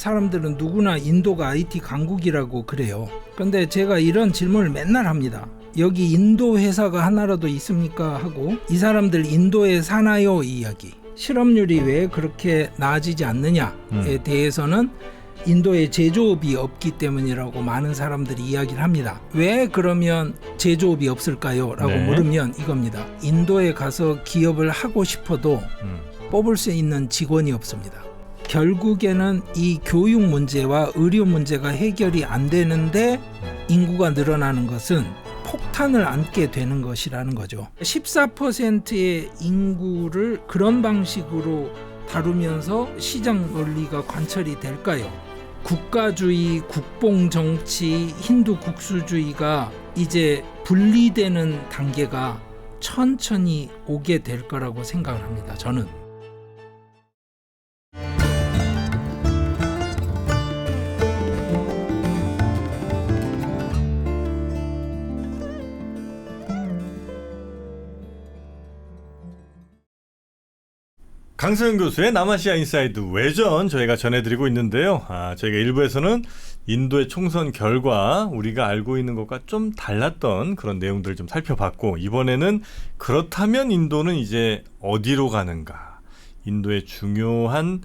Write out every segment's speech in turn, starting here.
사람들은 누구나 인도가 IT 강국이라고 그래요. 근데 제가 이런 질문을 맨날 합니다. 여기 인도 회사가 하나라도 있습니까? 하고 이 사람들 인도에 사나요? 이 이야기. 실업률이 왜 그렇게 나아지지 않느냐에 대해서는 인도에 제조업이 없기 때문이라고 많은 사람들이 이야기를 합니다. 왜 그러면 제조업이 없을까요? 라고 물으면 이겁니다. 인도에 가서 기업을 하고 싶어도 뽑을 수 있는 직원이 없습니다. 결국에는 이 교육 문제와 의료 문제가 해결이 안 되는데 인구가 늘어나는 것은 폭탄을 안게 되는 것이라는 거죠. 14%의 인구를 그런 방식으로 다루면서 시장 논리가 관철이 될까요? 국가주의, 국뽕정치, 힌두 국수주의가 이제 분리되는 단계가 천천히 오게 될 거라고 생각을 합니다. 저는. 강서영 교수의 남아시아 인사이드 외전 저희가 전해드리고 있는데요. 저희가 일부에서는 인도의 총선 결과 우리가 알고 있는 것과 좀 달랐던 그런 내용들을 좀 살펴봤고, 이번에는 그렇다면 인도는 이제 어디로 가는가, 인도의 중요한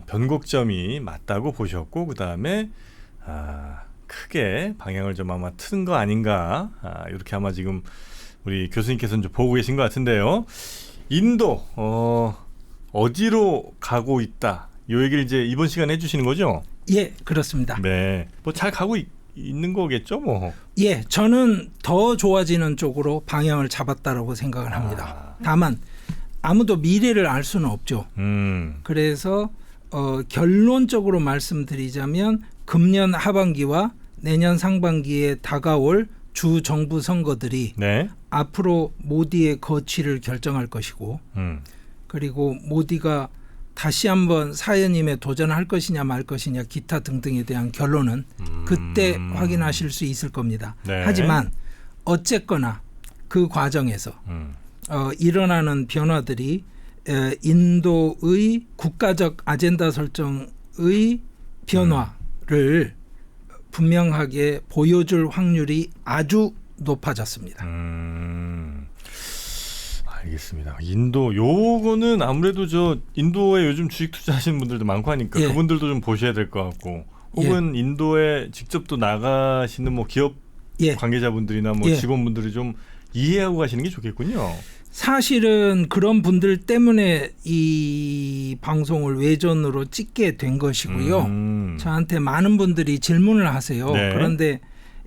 변곡점이 맞다고 보셨고, 그 다음에 크게 방향을 좀 아마 튼 거 아닌가, 이렇게 아마 지금 우리 교수님께서는 좀 보고 계신 것 같은데요. 인도 어디로 가고 있다, 이 얘기를 이제 이번 시간에 해주시는 거죠? 예, 그렇습니다. 네, 뭐 잘 가고 있는 거겠죠, 뭐. 예, 저는 더 좋아지는 쪽으로 방향을 잡았다라고 생각을 합니다. 다만 아무도 미래를 알 수는 없죠. 그래서 결론적으로 말씀드리자면 금년 하반기와 내년 상반기에 다가올 주 정부 선거들이 앞으로 모디의 거취를 결정할 것이고, 그리고 모디가 다시 한번 사연임에 도전할 것이냐 말 것이냐 기타 등등에 대한 결론은 그때 확인하실 수 있을 겁니다. 하지만 어쨌거나 그 과정에서 일어나는 변화들이 인도의 국가적 아젠다 설정의 변화를 분명하게 보여줄 확률이 아주 높아졌습니다. 알겠습니다. 인도 요거는 아무래도 저 인도에 요즘 주식 투자하시는 분들도 많고 하니까 그분들도 좀 보셔야 될 것 같고, 혹은 인도에 직접 또 나가시는 뭐 기업 관계자분들이나 뭐 직원분들이 좀 이해하고 가시는 게 좋겠군요. 사실은 그런 분들 때문에 이 방송을 외전으로 찍게 된 것이고요. 저한테 많은 분들이 질문을 하세요. 그런데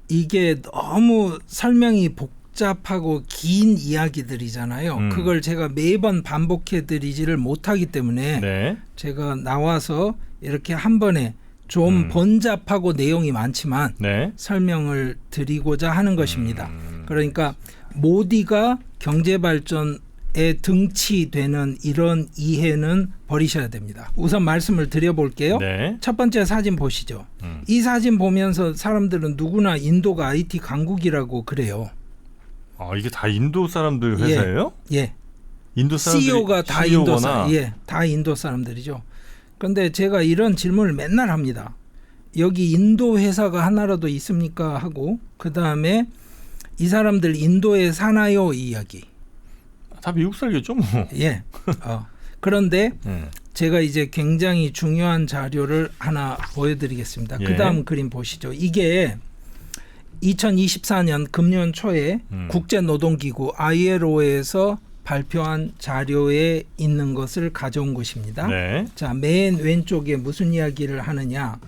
이게 너무 설명이 복잡하고 긴 이야기들이잖아요. 그걸 제가 매번 반복해드리지를 못하기 때문에 제가 나와서 이렇게 한 번에 좀 번잡하고 내용이 많지만 설명을 드리고자 하는 것입니다. 그러니까 모디가 경제발전에 등치되는 이런 이해는 버리셔야 됩니다. 우선 말씀을 드려볼게요. 첫 번째 사진 보시죠. 이 사진 보면서 사람들은 누구나 인도가 IT 강국이라고 그래요. 이게 다 인도 사람들 회사예요? 예. 인도 사람들이 CEO가 다 인도 사람, 다 인도 사람들이죠. 그런데 제가 이런 질문을 맨날 합니다. 여기 인도 회사가 하나라도 있습니까? 하고 그 다음에 이 사람들 인도에 사나요? 이 이야기. 다 미국 살겠죠, 뭐. 예. 그런데 제가 이제 굉장히 중요한 자료를 하나 보여드리겠습니다. 그 다음 그림 보시죠. 이게 2024년 금년 초에 국제노동기구 ILO에서 발표한 자료에 있는 것을 가져온 것입니다. 자, 맨 왼쪽에 무슨 이야기를 하느냐.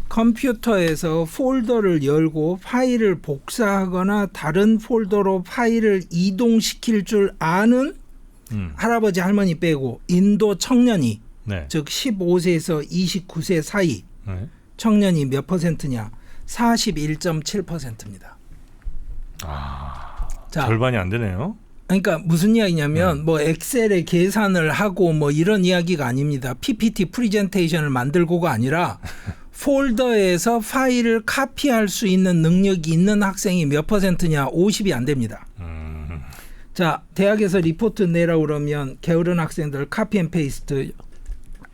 컴퓨터에서 폴더를 열고 파일을 복사하거나 다른 폴더로 파일을 이동시킬 줄 아는 할아버지 할머니 빼고 인도 청년이 즉 15세에서 29세 사이 청년이 몇 퍼센트냐? 41.7%입니다. 자, 절반이 안 되네요. 그러니까 무슨 이야기냐면 뭐 엑셀에 계산을 하고 뭐 이런 이야기가 아닙니다. PPT 프레젠테이션을 만들고가 아니라 폴더에서 파일을 카피할 수 있는 능력이 있는 학생이 몇 퍼센트냐? 50이 안 됩니다. 자, 대학에서 리포트 내라 그러면 게으른 학생들 카피 앤 페이스트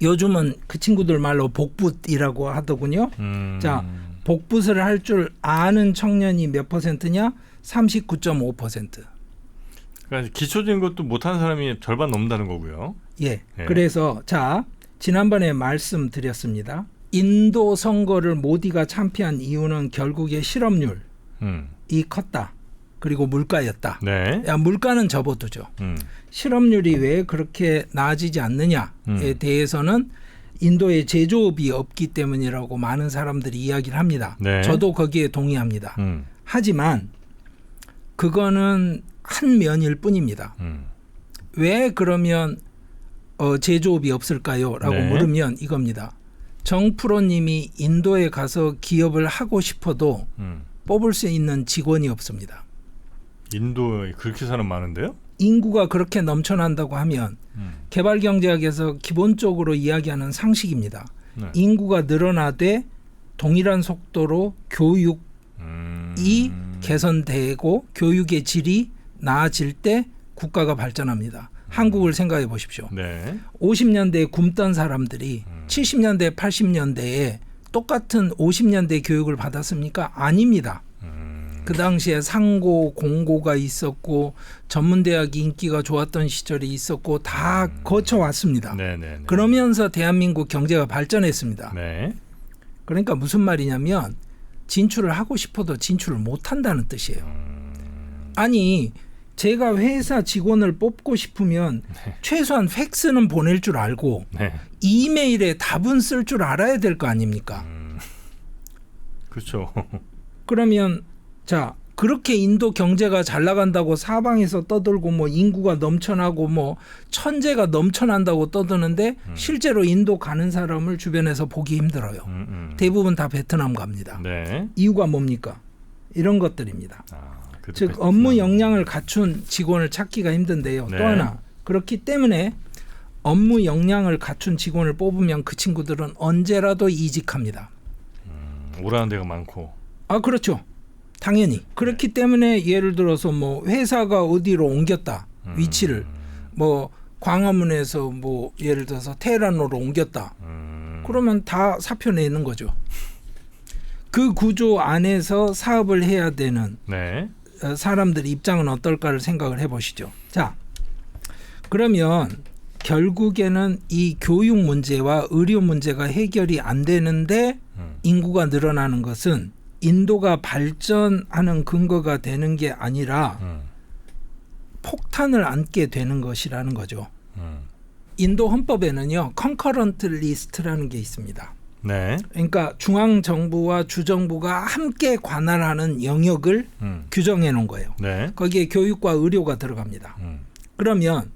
요즘은 그 친구들 말로 복붙이라고 하더군요. 자, 복붙을 할 줄 아는 청년이 몇 퍼센트냐? 39.5%. 그러니까 기초적인 것도 못하는 사람이 절반 넘는다는 거고요. 예. 그래서 자, 지난번에 말씀드렸습니다. 인도 선거를 모디가 참패한 이유는 결국에 실업률이 컸다. 그리고 물가였다. 네. 야, 물가는 접어두죠. 실업률이 왜 그렇게 나아지지 않느냐에 대해서는 인도에 제조업이 없기 때문이라고 많은 사람들이 이야기를 합니다. 네. 저도 거기에 동의합니다. 하지만 그거는 한 면일 뿐입니다. 왜 그러면 제조업이 없을까요? 라고 네. 물으면 이겁니다. 정프로님이 인도에 가서 기업을 하고 싶어도 뽑을 수 있는 직원이 없습니다. 인도에 그렇게 사람 많은데요? 인구가 그렇게 넘쳐난다고 하면 개발경제학에서 기본적으로 이야기하는 상식입니다. 네. 인구가 늘어나되 동일한 속도로 교육이 개선되고 교육의 질이 나아질 때 국가가 발전합니다. 한국을 생각해 보십시오. 네. 50년대에 굶던 사람들이 70년대, 80년대에 똑같은 50년대 교육을 받았습니까? 아닙니다. 그 당시에 상고, 공고가 있었고 전문대학이 인기가 좋았던 시절이 있었고 다 거쳐왔습니다. 네. 그러면서 대한민국 경제가 발전했습니다. 네. 그러니까 무슨 말이냐면 진출을 하고 싶어도 진출을 못한다는 뜻이에요. 아니 제가 회사 직원을 뽑고 싶으면 최소한 팩스는 보낼 줄 알고 네. 이메일에 답은 쓸 줄 알아야 될 거 아닙니까? 그렇죠. 그러면 자 그렇게 인도 경제가 잘 나간다고 사방에서 떠들고 뭐 인구가 넘쳐나고 뭐 천재가 넘쳐난다고 떠드는데 실제로 인도 가는 사람을 주변에서 보기 힘들어요. 대부분 다 베트남 갑니다. 네. 이유가 뭡니까? 이런 것들입니다. 즉 베트남. 업무 역량을 갖춘 직원을 찾기가 힘든데요. 네. 또 하나 그렇기 때문에 업무 역량을 갖춘 직원을 뽑으면 그 친구들은 언제라도 이직합니다. 오라는 데가 많고. 아 그렇죠. 당연히 그렇기 때문에 예를 들어서 뭐 회사가 어디로 옮겼다 위치를 뭐 광화문에서 뭐 예를 들어서 테헤란으로 옮겼다 그러면 다 사표 내는 거죠. 그 구조 안에서 사업을 해야 되는 네. 사람들 입장은 어떨까를 생각을 해보시죠. 자 그러면 결국에는 이 교육 문제와 의료 문제가 해결이 안 되는데 인구가 늘어나는 것은 인도가 발전하는 근거가 되는 게 아니라 폭탄을 안게 되는 것이라는 거죠. 인도 헌법에는요, 컨커런트 리스트라는 게 있습니다. 네. 그러니까 중앙 정부와 주 정부가 함께 관할하는 영역을 규정해 놓은 거예요. 네. 거기에 교육과 의료가 들어갑니다. 그러면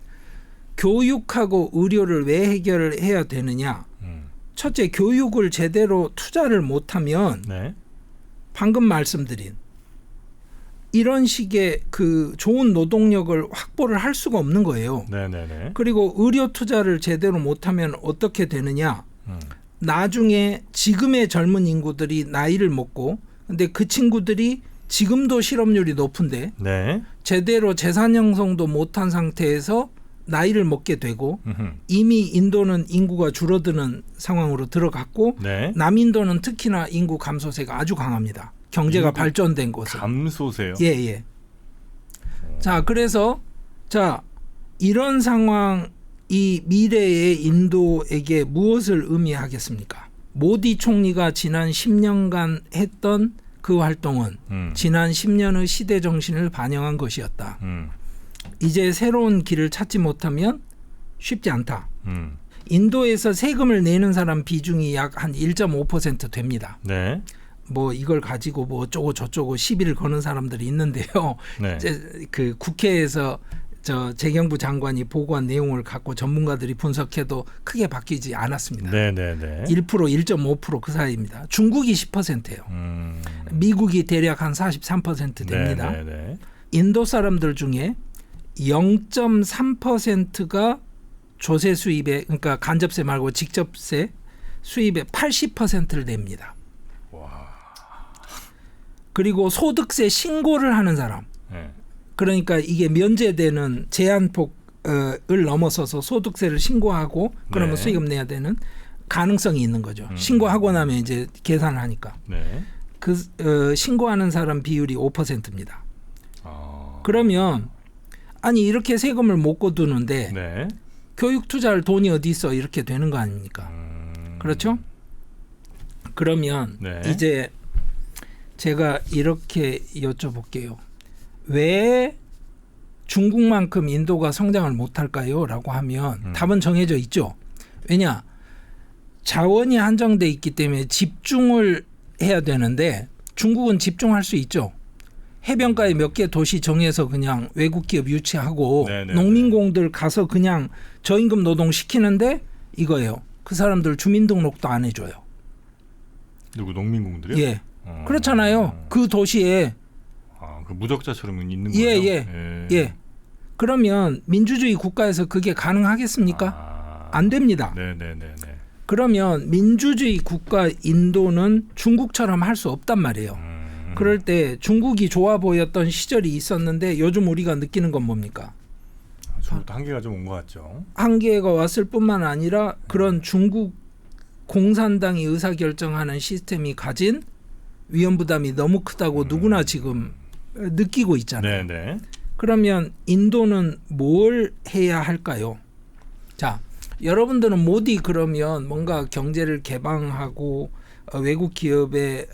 교육하고 의료를 왜 해결을 해야 되느냐? 첫째, 교육을 제대로 투자를 못하면 네. 방금 말씀드린 이런 식의 그 좋은 노동력을 확보를 할 수가 없는 거예요. 네. 그리고 의료 투자를 제대로 못하면 어떻게 되느냐? 나중에 지금의 젊은 인구들이 나이를 먹고 근데 그 친구들이 지금도 실업률이 높은데 네. 제대로 재산 형성도 못한 상태에서 나이를 먹게 되고 이미 인도는 인구가 줄어드는 상황으로 들어갔고 네. 남인도는 특히나 인구 감소세가 아주 강합니다. 경제가 발전된 곳은. 감소세요. 예. 자, 그래서 자, 이런 상황 이 미래의 인도에게 무엇을 의미하겠습니까? 모디 총리가 지난 10년간 했던 그 활동은 지난 10년의 시대 정신을 반영한 것이었다. 이제 새로운 길을 찾지 못하면 쉽지 않다. 인도에서 세금을 내는 사람 비중이 약 한 1.5% 됩니다. 네. 뭐 이걸 가지고 뭐 어쩌고 저쩌고 시비를 거는 사람들이 있는데요. 네. 그 국회에서 저 재경부 장관이 보고한 내용을 갖고 전문가들이 분석해도 크게 바뀌지 않았습니다. 네. 1%, 1.5% 그 사이입니다. 중국이 10%예요. 미국이 대략 한 43% 됩니다. 네. 인도 사람들 중에 0.3%가 조세 수입에 그러니까 간접세 말고 직접세 수입의 80%를 냅니다. 그리고 소득세 신고를 하는 사람. 네. 그러니까 이게 면제되는 제한폭 을 넘어서서 소득세를 신고하고 그러면 네. 수익금 내야 되는 가능성이 있는 거죠. 신고하고 나면 이제 계산을 하니까. 네. 신고하는 사람 비율이 5%입니다. 아. 그러면 아니 이렇게 세금을 못 거두는데 네. 교육 투자할 돈이 어디 있어 이렇게 되는 거 아닙니까? 그렇죠? 그러면 네. 이제 제가 이렇게 여쭤볼게요. 왜 중국만큼 인도가 성장을 못할까요? 라고 하면 답은 정해져 있죠. 왜냐? 자원이 한정돼 있기 때문에 집중을 해야 되는데 중국은 집중할 수 있죠. 해변가에 몇 개 도시 정해서 그냥 외국 기업 유치하고 네네네. 농민공들 가서 그냥 저임금 노동 시키는데 이거예요. 그 사람들 주민등록도 안 해줘요. 누구 농민공들이요? 예. 그렇잖아요. 그 도시에 그 무적자처럼 있는 예, 거예요? 예. 예. 그러면 민주주의 국가에서 그게 가능하겠습니까? 안 됩니다. 네네네. 그러면 민주주의 국가 인도는 중국처럼 할 수 없단 말이에요. 그럴 때 중국이 좋아 보였던 시절이 있었는데 요즘 우리가 느끼는 건 뭡니까? 중국도 한계가 좀 온 것 같죠. 한계가 왔을 뿐만 아니라 그런 중국 공산당이 의사결정하는 시스템이 가진 위험 부담이 너무 크다고 누구나 지금 느끼고 있잖아요. 네네. 그러면 인도는 뭘 해야 할까요? 자, 여러분들은 모디 그러면 뭔가 경제를 개방하고 외국 기업에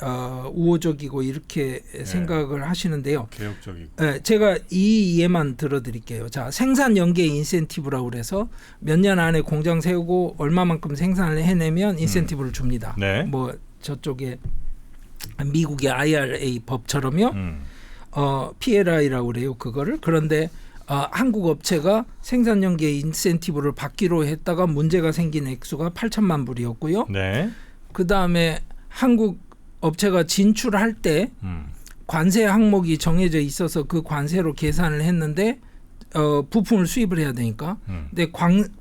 우호적이고 이렇게 생각을 하시는데요. 개혁적이고. 제가 이 예만 들어드릴게요. 자, 생산 연계 인센티브라고 그래서 몇 년 안에 공장 세우고 얼마만큼 생산을 해내면 인센티브를 줍니다. 네. 뭐 저쪽에 미국의 IRA 법처럼요. PLI라고 그래요. 그거를. 그런데 한국 업체가 생산 연계 인센티브를 받기로 했다가 문제가 생긴 액수가 8천만 불이었고요. 네. 그다음에 한국 업체가 진출할 때 관세 항목이 정해져 있어서 그 관세로 계산을 했는데 부품을 수입을 해야 되니까. 근데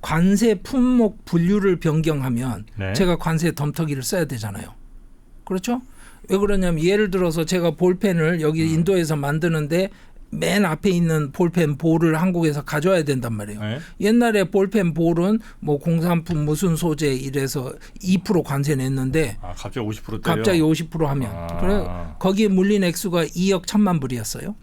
관세 품목 분류를 변경하면 네. 제가 관세 덤터기를 써야 되잖아요. 그렇죠? 왜 그러냐면 예를 들어서 제가 볼펜을 여기 인도에서 만드는데 맨 앞에 있는 볼펜 볼을 한국에서 가져와야 된단 말이에요. 네. 옛날에 볼펜 볼은 뭐 공산품 무슨 소재 이래서 2% 관세 냈는데 갑자기 50% 때요? 갑자기 50% 하면 그래 거기에 물린 액수가 2억 1천만 불이었어요.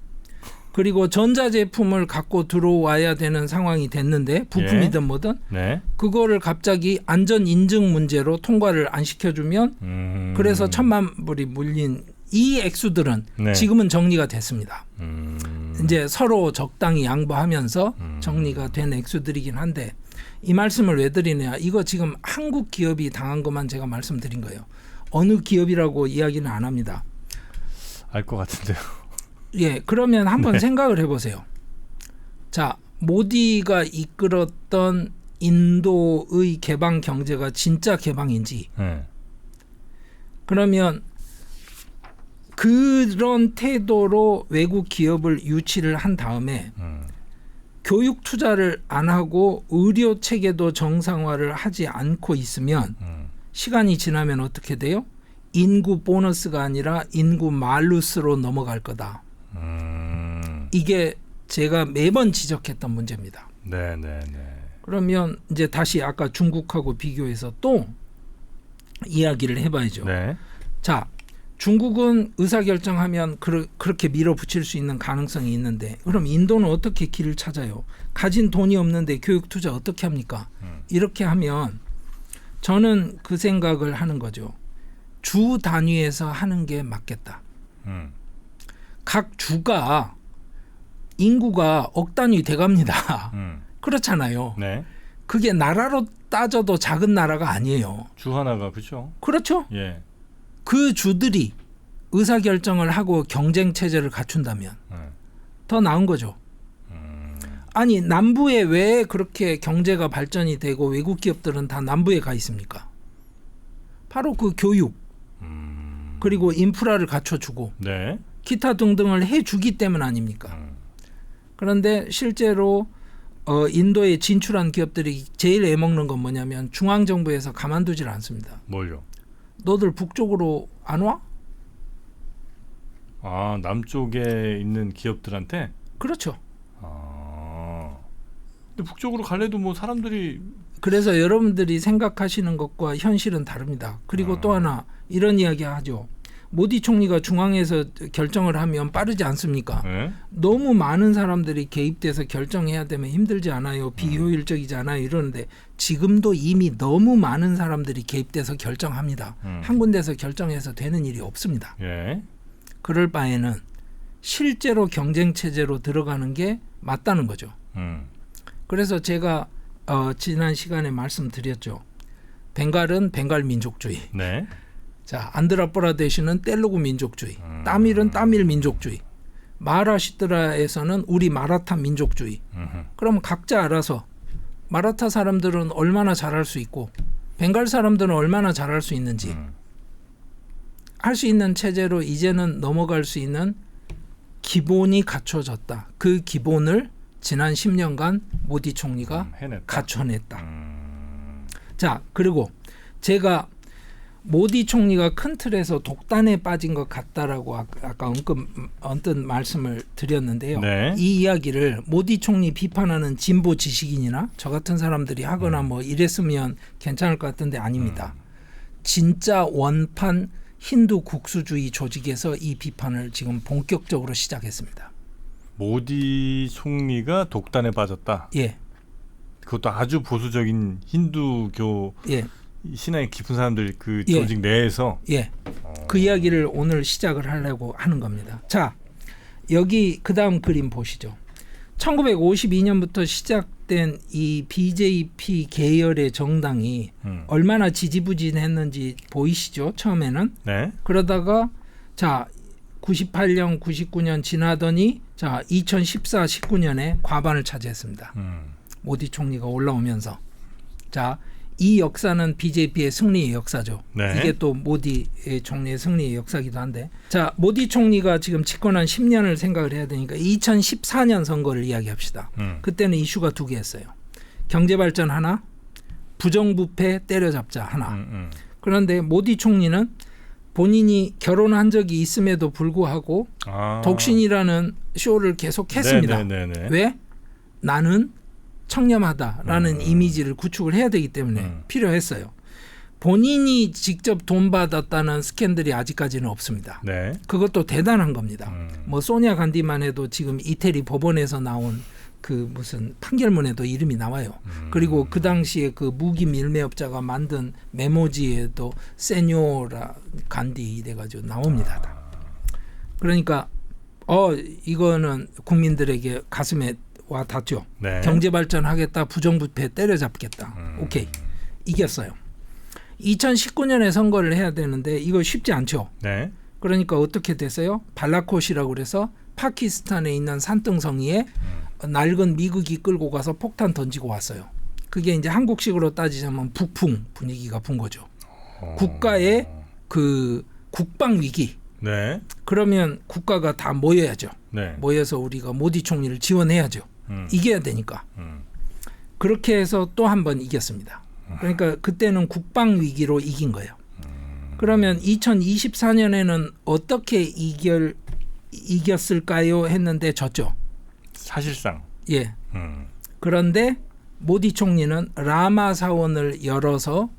그리고 전자제품을 갖고 들어와야 되는 상황이 됐는데 부품이든 뭐든 네. 그거를 갑자기 안전 인증 문제로 통과를 안 시켜주면 그래서 1천만 불이 물린 이 액수들은 네. 지금은 정리가 됐습니다. 이제 서로 적당히 양보하면서 정리가 된 액수들이긴 한데 이 말씀을 왜 드리냐? 이거 지금 한국 기업이 당한 것만 제가 말씀드린 거예요. 어느 기업이라고 이야기는 안 합니다. 알 것 같은데요. 예, 그러면 한번 네. 생각을 해보세요. 자, 모디가 이끌었던 인도의 개방 경제가 진짜 개방인지 네. 그러면 그런 태도로 외국 기업을 유치를 한 다음에 교육 투자를 안 하고 의료 체계도 정상화를 하지 않고 있으면 시간이 지나면 어떻게 돼요? 인구 보너스가 아니라 인구 말루스로 넘어갈 거다. 이게 제가 매번 지적했던 문제입니다. 네네네. 그러면 이제 다시 아까 중국하고 비교해서 또 이야기를 해봐야죠. 네. 자, 중국은 의사결정하면 그렇게 밀어붙일 수 있는 가능성이 있는데 그럼 인도는 어떻게 길을 찾아요? 가진 돈이 없는데 교육 투자 어떻게 합니까? 이렇게 하면 저는 그 생각을 하는 거죠. 주 단위에서 하는 게 맞겠다. 각 주가 인구가 억 단위 돼갑니다. 그렇잖아요. 네. 그게 나라로 따져도 작은 나라가 아니에요. 주 하나가 그렇죠. 그렇죠? 예. 그 주들이 의사결정을 하고 경쟁 체제를 갖춘다면 더 나은 거죠. 아니 남부에 왜 그렇게 경제가 발전이 되고 외국 기업들은 다 남부에 가 있습니까? 바로 그 교육 그리고 인프라를 갖춰주고 네. 기타 등등을 해주기 때문 아닙니까? 그런데 실제로 인도에 진출한 기업들이 제일 애먹는 건 뭐냐면 중앙정부에서 가만두질 않습니다. 뭘요? 너들 북쪽으로 안 와? 남쪽에 있는 기업들한테? 그렇죠. 근데 북쪽으로 갈래도 뭐 사람들이 그래서 여러분들이 생각하시는 것과 현실은 다릅니다. 그리고 또 하나 이런 이야기 하죠. 모디 총리가 중앙에서 결정을 하면 빠르지 않습니까? 네? 너무 많은 사람들이 개입돼서 결정해야 되면 힘들지 않아요. 비효율적이지 않아요. 이러는데 지금도 이미 너무 많은 사람들이 개입돼서 결정합니다. 한 군데서 결정해서 되는 일이 없습니다. 예. 그럴 바에는 실제로 경쟁 체제로 들어가는 게 맞다는 거죠. 그래서 제가 지난 시간에 말씀드렸죠. 벵갈은 벵갈 민족주의. 네. 자, 안드라프라데시는 텔루구 민족주의, 따밀은 따밀 민족주의, 마하라시트라에서는 우리 마라타 민족주의. 그럼 각자 알아서 마라타 사람들은 얼마나 잘할 수 있고 벵갈 사람들은 얼마나 잘할 수 있는지 할 수 있는 체제로 이제는 넘어갈 수 있는 기본이 갖춰졌다. 그 기본을 지난 10년간 모디 총리가 해냈다. 갖춰냈다. 자, 그리고 제가 모디 총리가 큰 틀에서 독단에 빠진 것 같다라고 아까 언뜻 말씀을 드렸는데요. 네. 이 이야기를 모디 총리 비판하는 진보 지식인이나 저 같은 사람들이 하거나 뭐 이랬으면 괜찮을 것 같은데 아닙니다. 진짜 원판 힌두 국수주의 조직에서 이 비판을 지금 본격적으로 시작했습니다. 모디 총리가 독단에 빠졌다. 예. 그것도 아주 보수적인 힌두교 예. 신앙이 깊은 사람들 그 예. 조직 내에서 예. 그 이야기를 오늘 시작을 하려고 하는 겁니다. 자, 여기 그다음 그림 보시죠. 1952년부터 시작된 이 BJP 계열의 정당이 얼마나 지지부진했는지 보이시죠? 처음에는. 네. 그러다가 자, 98년, 99년 지나더니 자, 2014, 19년에 과반을 차지했습니다. 모디 총리가 올라오면서. 자, 이 역사는 BJP의 승리의 역사죠. 네. 이게 또 모디 총리의 승리의 역사이기도 한데, 자, 모디 총리가 지금 집권한 10년을 생각을 해야 되니까 2014년 선거를 이야기합시다. 그때는 이슈가 두 개였어요. 경제 발전 하나, 부정부패 때려잡자 하나. 그런데 모디 총리는 본인이 결혼한 적이 있음에도 불구하고 독신이라는 쇼를 계속했습니다. 네네네네. 왜? 나는 청렴하다라는 이미지를 구축을 해야 되기 때문에 필요했어요. 본인이 직접 돈 받았다는 스캔들이 아직까지는 없습니다. 네. 그것도 대단한 겁니다. 뭐 소니아 간디만 해도 지금 이태리 법원에서 나온 그 무슨 판결문에도 이름이 나와요. 그리고 그 당시에 그 무기 밀매업자가 만든 메모지에도 세뇨라 간디 이래가지고 나옵니다. 그러니까 이거는 국민들에게 가슴에 와 닿죠. 네. 경제 발전하겠다, 부정부패 때려잡겠다. 오케이, 이겼어요. 2019년에 선거를 해야 되는데 이거 쉽지 않죠. 네. 그러니까 어떻게 됐어요? 발라콧이라고 그래서 파키스탄에 있는 산등성이에 낡은 미국이 끌고 가서 폭탄 던지고 왔어요. 그게 이제 한국식으로 따지자면 북풍 분위기가 분 거죠. 국가의 그 국방 위기. 네. 그러면 국가가 다 모여야죠. 네. 모여서 우리가 모디 총리를 지원해야죠. 이겨야 되니까. 그렇게 해서 또 한 번 이겼습니다. 그러니까 그때는 국방 위기로 이긴 거예요. 그러면 2024년에는 어떻게 이겼을까요? 했는데 졌죠. 사실상. 예. 그런데 모디 총리는 라마 사원을 열어서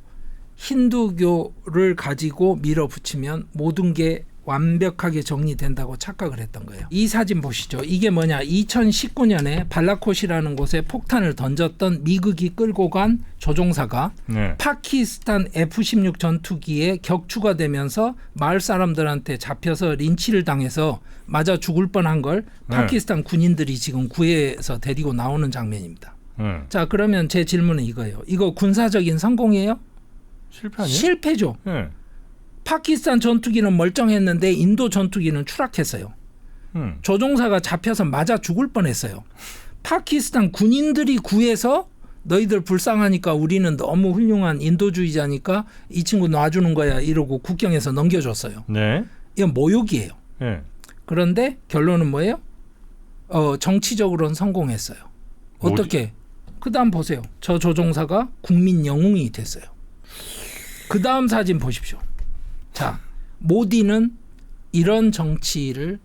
힌두교를 가지고 밀어붙이면 모든 게 완벽하게 정리된다고 착각을 했던 거예요. 이 사진 보시죠. 이게 뭐냐? 2019년에 발라콧이라는 곳에 폭탄을 던졌던 미국이 끌고 간 조종사가 네. 파키스탄 F-16 전투기에 격추가 되면서 마을 사람들한테 잡혀서 린치를 당해서 맞아 죽을 뻔한 걸 파키스탄 군인들이 지금 구해서 데리고 나오는 장면입니다. 자, 그러면 제 질문은 이거예요. 이거 군사적인 성공이에요? 실패 아니에요? 실패죠. 네. 파키스탄 전투기는 멀쩡했는데 인도 전투기는 추락했어요. 조종사가 잡혀서 맞아 죽을 뻔했어요. 파키스탄 군인들이 구해서 너희들 불쌍하니까 우리는 너무 훌륭한 인도주의자니까 이 친구 놔주는 거야 이러고 국경에서 넘겨줬어요. 네. 이건 모욕이에요. 네. 그런데 결론은 뭐예요? 정치적으로는 성공했어요. 어떻게? 그 다음 보세요. 저 조종사가 국민 영웅이 됐어요. 그 다음 사진 보십시오. 자, 모디는 이런 정치를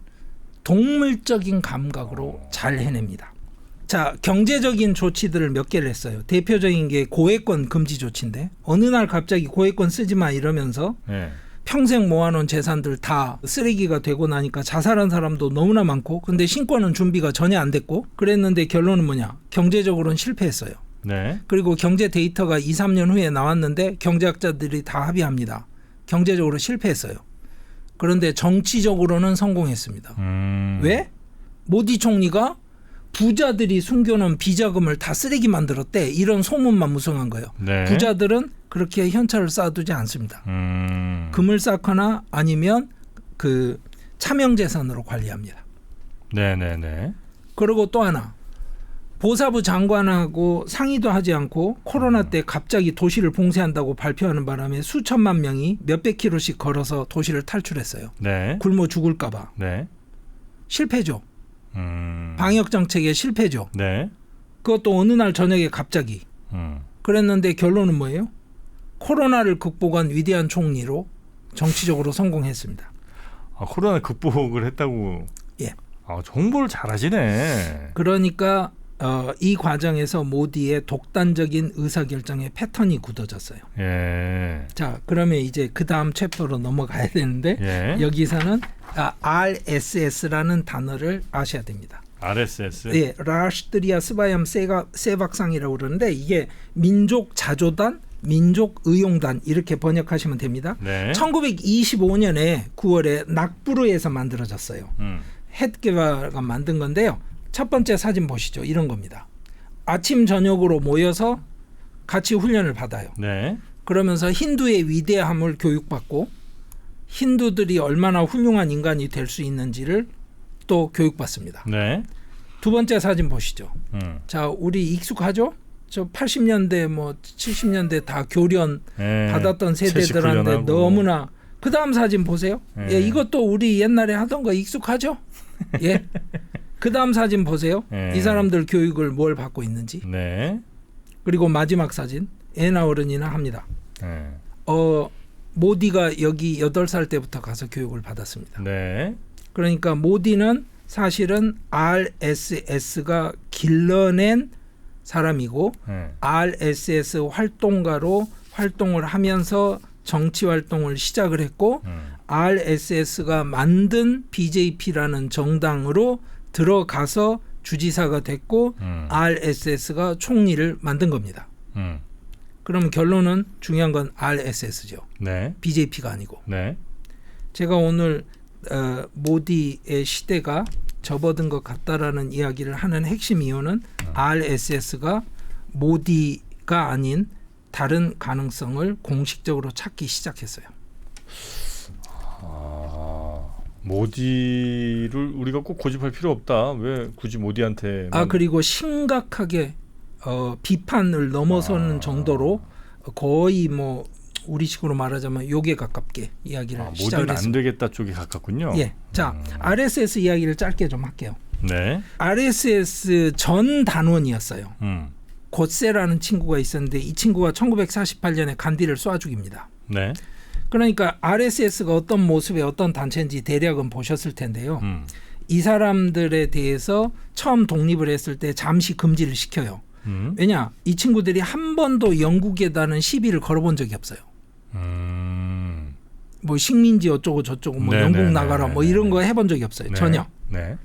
동물적인 감각으로 잘 해냅니다. 자, 경제적인 조치들을 몇 개를 했어요. 대표적인 게 고액권 금지 조치인데 어느 날 갑자기 고액권 쓰지 마 이러면서 네. 평생 모아놓은 재산들 다 쓰레기가 되고 나니까 자살한 사람도 너무나 많고 근데 신고는 준비가 전혀 안 됐고 그랬는데 결론은 뭐냐. 경제적으로는 실패했어요. 네. 그리고 경제 데이터가 2, 3년 후에 나왔는데 경제학자들이 다 합의합니다. 경제적으로 실패했어요. 그런데 정치적으로는 성공했습니다. 왜? 모디 총리가 부자들이 숨겨놓은 비자금을 다 쓰레기 만들었대. 이런 소문만 무성한 거예요. 네. 부자들은 그렇게 현찰을 쌓아두지 않습니다. 금을 쌓거나 아니면 그 차명재산으로 관리합니다. 네네네. 그리고 또 하나. 보사부 장관하고 상의도 하지 않고 코로나 때 갑자기 도시를 봉쇄한다고 발표하는 바람에 수천만 명이 몇백 킬로씩 걸어서 도시를 탈출했어요. 네. 굶어 죽을까 봐. 네. 실패죠. 방역 정책의 실패죠. 네. 그것도 어느 날 저녁에 갑자기. 그랬는데 결론은 뭐예요? 코로나를 극복한 위대한 총리로 정치적으로 성공했습니다. 아, 코로나 극복을 했다고. 예. 아, 정보를 잘하시네. 그러니까 이 과정에서 모디의 독단적인 의사결정의 패턴이 굳어졌어요. 예. 자, 그러면 이제 그 다음 챕터로 넘어가야 되는데 예. 여기서는 RSS라는 단어를 아셔야 됩니다. RSS. 예, 라슈트리아 스바얌 세박상이라고 그러는데 이게 민족 자조단, 민족 의용단 이렇게 번역하시면 됩니다. 네. 1925년에 9월에 낙부르에서 만들어졌어요. 헷게바가 만든 건데요. 첫 번째 사진 보시죠. 이런 겁니다. 아침 저녁으로 모여서 같이 훈련을 받아요. 네. 그러면서 힌두의 위대함을 교육받고 힌두들이 얼마나 훌륭한 인간이 될 수 있는지를 또 교육받습니다. 네. 두 번째 사진 보시죠. 자, 우리 익숙하죠? 저 80년대 뭐 70년대 다 교련 예. 받았던 세대들한테 채식훈련하고. 너무나. 그 다음 사진 보세요. 예. 예, 이것도 우리 옛날에 하던 거 익숙하죠? 예. 그 다음 사진 보세요. 예. 이 사람들 교육을 뭘 받고 있는지. 네. 그리고 마지막 사진. 애나 어른이나 합니다. 예. 모디가 여기 8살 때부터 가서 교육을 받았습니다. 네. 그러니까 모디는 사실은 RSS가 길러낸 사람이고 예. RSS 활동가로 활동을 하면서 정치 활동을 시작을 했고 RSS가 만든 BJP라는 정당으로 들어가서 주지사가 됐고 RSS가 총리를 만든 겁니다. 그러면 결론은 중요한 건 RSS죠. 네. BJP가 아니고. 네. 제가 오늘 모디의 시대가 접어든 것 같다라는 이야기를 하는 핵심 이유는 RSS가 모디가 아닌 다른 가능성을 공식적으로 찾기 시작했어요. 모디를 우리가 꼭 고집할 필요 없다. 왜 굳이 모디한테? 그리고 심각하게 비판을 넘어서는 정도로 거의 뭐 우리식으로 말하자면 욕에 가깝게 이야기를 시작을 모디는 했습니다. 안 되겠다 쪽에 가깝군요. 예, 자 RSS 이야기를 짧게 좀 할게요. 네. RSS 전 단원이었어요. 고세라는 친구가 있었는데 이 친구가 1948년에 간디를 쏴 죽입니다. 네. 그러니까 RSS가 어떤 모습의 어떤 단체인지 대략은 보셨을 텐데요. 이 사람들에 대해서 처음 독립을 했을 때 잠시 금지를 시켜요. 왜냐? 이 친구들이 한 번도 영국에다는 시비를 걸어본 적이 없어요. 뭐 식민지 어쩌고 저쩌고 뭐 영국 나가라 뭐 이런 거 해본 적이 없어요. 전혀. 네.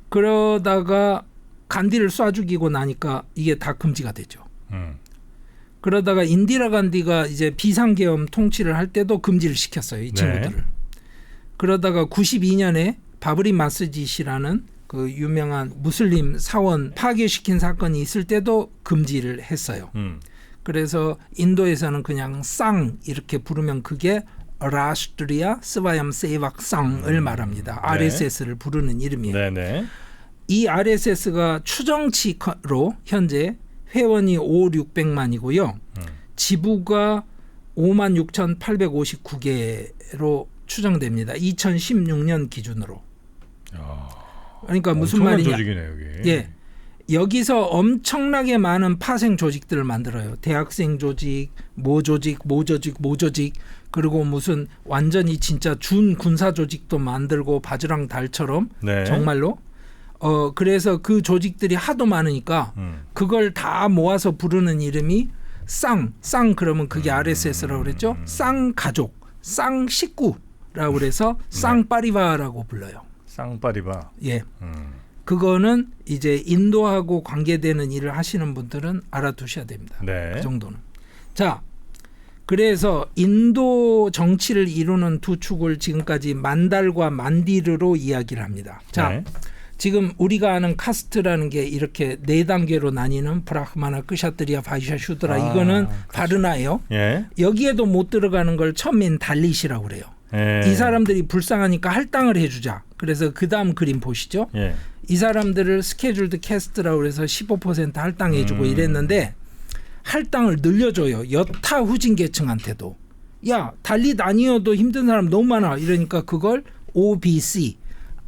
그러다가 간디를 쏴 죽이고 나니까 이게 다 금지가 되죠. 그러다가 인디라 간디가 이제 비상계엄 통치를 할 때도 금지를 시켰어요. 이 친구들을. 네. 그러다가 92년에 바브리 마스짓이라는 그 유명한 무슬림 사원 파괴시킨 사건이 있을 때도 금지를 했어요. 그래서 인도에서는 그냥 쌍 이렇게 부르면 그게 라슈트리아 스바얌 세이박 쌍을 말합니다. 네. RSS를 부르는 이름이에요. 네네. 이 RSS가 추정치로 현재 회원이 5,600만이고요. 지부가 56,859개로 추정됩니다. 2016년 기준으로. 그러니까 무슨 말이냐? 조직이네, 여기. 예, 여기서 엄청나게 많은 파생 조직들을 만들어요. 대학생 조직, 모 조직, 그리고 무슨 완전히 진짜 준 군사 조직도 만들고 바지랑 달처럼 네. 정말로 그래서 그 조직들이 하도 많으니까 그걸 다 모아서 부르는 이름이 쌍 그러면 그게 RSS라고 그랬죠. 쌍가족, 쌍식구라고 그래서 쌍파리바라고 불러요. 쌍파리바. 예. 그거는 이제 인도하고 관계되는 일을 하시는 분들은 알아두셔야 됩니다. 네. 그 정도는. 자, 그래서 인도 정치를 이루는 두 축을 지금까지 만달과 만디르로 이야기를 합니다. 자, 네. 지금 우리가 아는 카스트라는 게 이렇게 네 단계로 나뉘는 브라흐마나, 크샤트리아, 바이샤, 슈드라 이거는 그렇죠. 바르나예요. 예. 여기에도 못 들어가는 걸 천민 달릿이라고 그래요. 예. 이 사람들이 불쌍하니까 할당을 해주자. 그래서 그 다음 그림 보시죠. 예. 이 사람들을 스케줄드 캐스트라고 해서 15% 할당해주고 이랬는데 할당을 늘려줘요. 여타 후진 계층한테도. 야, 달릿 아니어도 힘든 사람 너무 많아. 이러니까 그걸 OBC,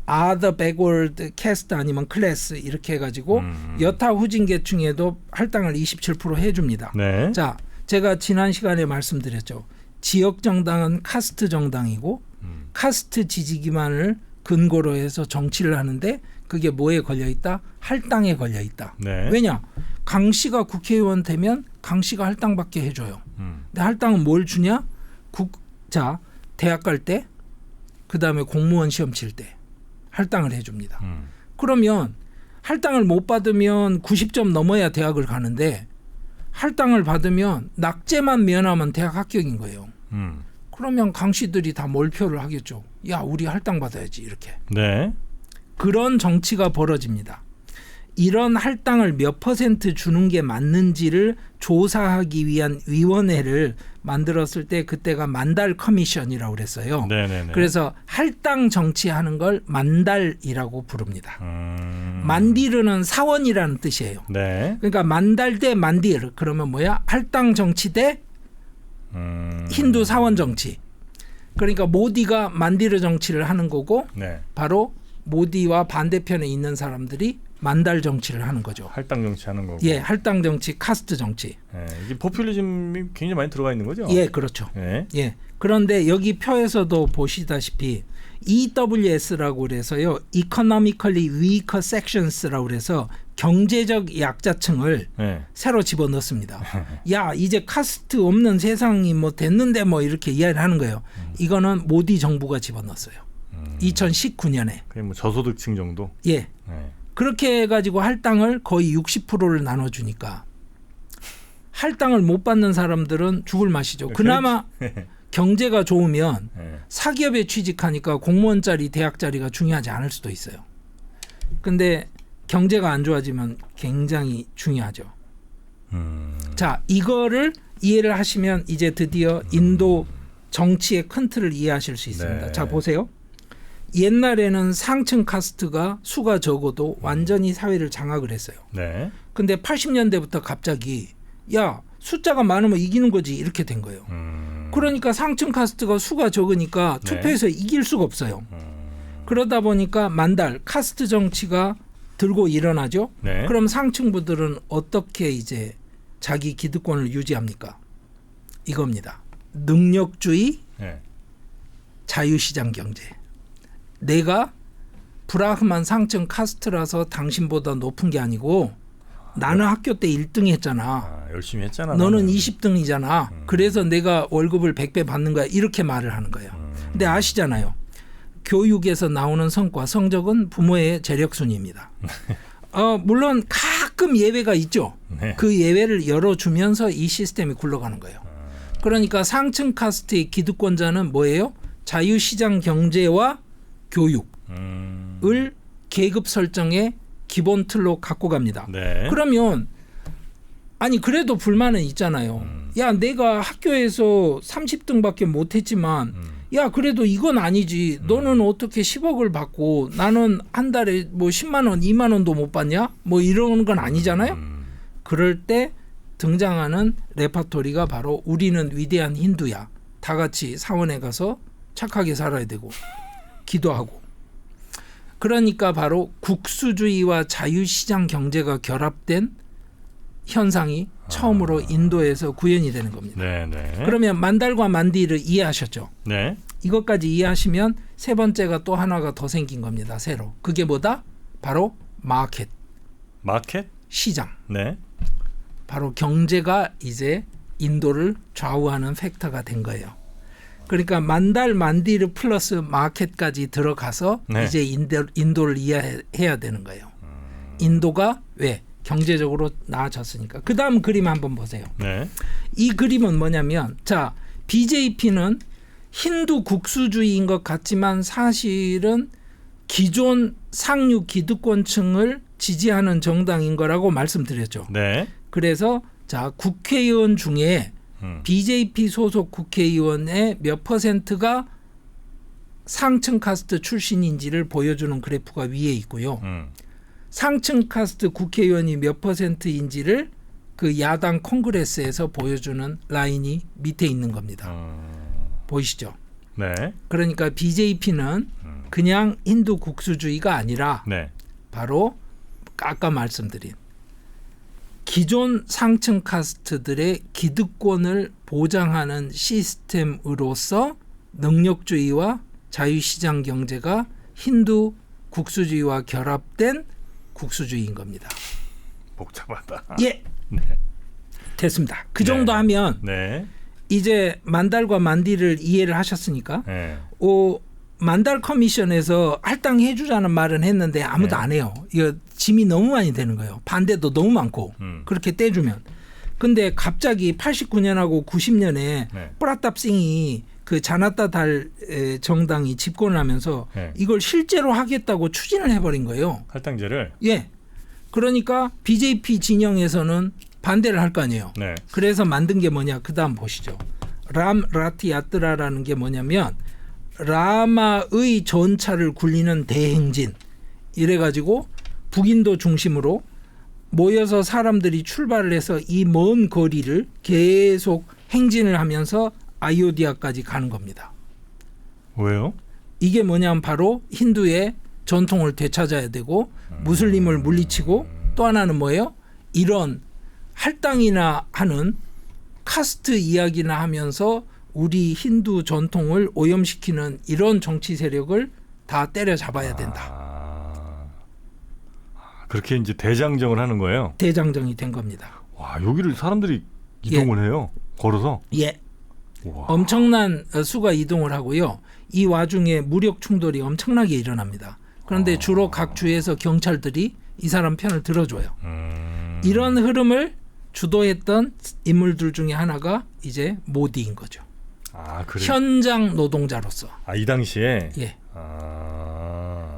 Other Backward Caste 아니면 클래스 이렇게 해가지고 여타 후진 계층에도 할당을 27% 해줍니다. 네. 자, 제가 지난 시간에 말씀드렸죠. 지역 정당은 카스트 정당이고 카스트 지지 기반을 근거로 해서 정치를 하는데 그게 뭐에 걸려 있다? 할당에 걸려 있다. 네. 왜냐? 강 씨가 국회의원 되면 강 씨가 할당받게 해줘요. 근데 할당은 뭘 주냐? 자, 대학 갈 때, 그 다음에 공무원 시험 칠 때 할당을 해줍니다. 그러면 할당을 못 받으면 90점 넘어야 대학을 가는데 할당을 받으면 낙제만 면하면 대학 합격인 거예요. 그러면 강 씨들이 다 몰표를 하겠죠. 야, 우리 할당 받아야지 이렇게. 네. 그런 정치가 벌어집니다. 이런 할당을 몇 % 주는 게 맞는지를 조사하기 위한 위원회를 만들었을 때 그때가 만달 커미션이라고 그랬어요. 네네네. 그래서 할당 정치하는 걸 만달이라고 부릅니다. 만디르는 사원이라는 뜻이에요. 네. 그러니까 만달 대 만디르 그러면 뭐야? 할당 정치 대 힌두 사원 정치. 그러니까 모디가 만디르 정치를 하는 거고 네. 바로 모디와 반대편에 있는 사람들이 만달 정치를 하는 거죠. 할당 정치하는 거고. 예, 할당 정치, 카스트 정치. 예. 이게 포퓰리즘이 굉장히 많이 들어가 있는 거죠. 예, 그렇죠. 예. 예. 그런데 여기 표에서도 보시다시피 EWS라고 그래서요, Economically Weaker Sections라고 그래서 경제적 약자층을 예. 새로 집어넣습니다. 야, 이제 카스트 없는 세상이 뭐 됐는데 뭐 이렇게 이야기를 하는 거예요. 이거는 모디 정부가 집어넣었어요. 2019년에. 그게 뭐 저소득층 정도. 예. 예. 그렇게 해가지고 할당을 거의 60%를 나눠주니까 할당을 못 받는 사람들은 죽을 맛이죠. 그나마 경제가 좋으면 예. 사기업에 취직하니까 공무원짜리 대학짜리가 중요하지 않을 수도 있어요. 근데 경제가 안 좋아지면 굉장히 중요하죠. 자, 이거를 이해를 하시면 이제 드디어 인도 정치의 큰 틀을 이해하실 수 있습니다. 네. 자, 보세요. 옛날에는 상층 카스트가 수가 적어도 완전히 사회를 장악을 했어요. 네. 근데 80년대부터 갑자기 야, 숫자가 많으면 이기는 거지 이렇게 된 거예요. 그러니까 상층 카스트가 수가 적으니까 네. 투표에서 이길 수가 없어요. 그러다 보니까 만달 카스트 정치가 들고 일어나죠. 네. 그럼 상층부들은 어떻게 이제 자기 기득권을 유지합니까? 이겁니다. 능력주의, 예. 자유시장 경제. 내가 브라흐만 상층 카스트라서 당신보다 높은 게 아니고 나는 학교 때 1등 했잖아. 아, 열심히 했잖아. 너는 나는. 20등이잖아. 그래서 내가 월급을 100배 받는 거야. 이렇게 말을 하는 거예요. 근데 아시잖아요. 교육에서 나오는 성과, 성적은 부모의 재력순입니다. 물론 가끔 예외가 있죠. 네. 그 예외를 열어주면서 이 시스템이 굴러가는 거예요. 그러니까 상층 카스트의 기득권자는 뭐예요? 자유시장 경제와 교육을 계급 설정의 기본 틀로 갖고 갑니다. 네. 그러면 아니 그래도 불만은 있잖아요. 야, 내가 학교에서 30등밖에 못했지만 야, 그래도 이건 아니지. 너는 어떻게 10억을 받고 나는 한 달에 뭐 10만 원, 2만 원도 못 받냐? 뭐 이런 건 아니잖아요. 그럴 때 등장하는 레파토리가 바로 우리는 위대한 힌두야. 다 같이 사원에 가서 착하게 살아야 되고 기도하고. 그러니까 바로 국수주의와 자유시장 경제가 결합된 현상이 처음으로 인도에서 구현이 되는 겁니다. 네, 네. 그러면 만달과 만디를 이해하셨죠? 네. 이것까지 이해하시면 세 번째가 또 하나가 더 생긴 겁니다. 새로. 그게 뭐다? 바로 마켓, 마켓? 시장. 네. 바로 경제가 이제 인도를 좌우하는 팩터가 된 거예요. 그러니까 만달 만디르 플러스 마켓까지 들어가서 네. 이제 인도를 이해해야 되는 거예요. 인도가 왜? 경제적으로 나아졌으니까. 그 다음 그림 한번 보세요. 네. 이 그림은 뭐냐면 자 BJP는 힌두 국수주의인 것 같지만 사실은 기존 상류 기득권층을 지지하는 정당인 거라고 말씀드렸죠. 네. 그래서 자 국회의원 중에 BJP 소속 국회의원의 몇 퍼센트가 상층 카스트 출신인지를 보여주는 그래프가 위에 있고요. 상층 카스트 국회의원이 몇 퍼센트인지를 그 야당 콩그레스에서 보여주는 라인이 밑에 있는 겁니다. 보이시죠? 네. 그러니까 BJP는 그냥 힌두 국수주의가 아니라 네. 바로 아까 말씀드린 기존 상층 카스트들의 기득권을 보장하는 시스템으로서 능력주의와 자유시장 경제가 힌두 국수주의와 결합된 국수주의인 겁니다. 복잡하다. 예. 네. 됐습니다. 그 정도 하면 네. 이제 만달과 만디를 이해를 하셨으니까 네. 만달 커미션에서 할당해 주자는 말은 했는데 아무도 안 해요. 이거 짐이 너무 많이 되는 거예요. 반대도 너무 많고 그렇게 떼주면. 근데 갑자기 89년하고 90년에 프라탑싱이 그 자나타달 정당이 집권을 하면서 이걸 실제로 하겠다고 추진을 해버린 거예요. 할당제를. 예. 그러니까 BJP 진영에서는 반대를 할 거 아니에요. 네. 그래서 만든 게 뭐냐. 그 다음 보시죠. 람 라티 야트라라는 게 뭐냐면 라마의 전차를 굴리는 대행진 이래가지고 북인도 중심으로 모여서 사람들이 출발을 해서 이 먼 거리를 계속 행진을 하면서 아이오디아까지 가는 겁니다. 왜요? 이게 뭐냐면 바로 힌두의 전통을 되찾아야 되고 무슬림을 물리치고 또 하나는 뭐예요? 이런 할당이나 하는 카스트 이야기나 하면서 우리 힌두 전통을 오염시키는 이런 정치 세력을 다 때려잡아야 된다. 그렇게 이제 대장정을 하는 거예요. 대장정이 된 겁니다. 와, 여기를 사람들이 이동을 해요. 걸어서. 예. 우와. 엄청난 수가 이동을 하고요. 이 와중에 무력 충돌이 엄청나게 일어납니다. 그런데 주로 각 주에서 경찰들이 이 사람 편을 들어줘요. 이런 흐름을 주도했던 인물들 중에 하나가 이제 모디인 거죠. 그래. 현장 노동자로서. 이 당시에. 예.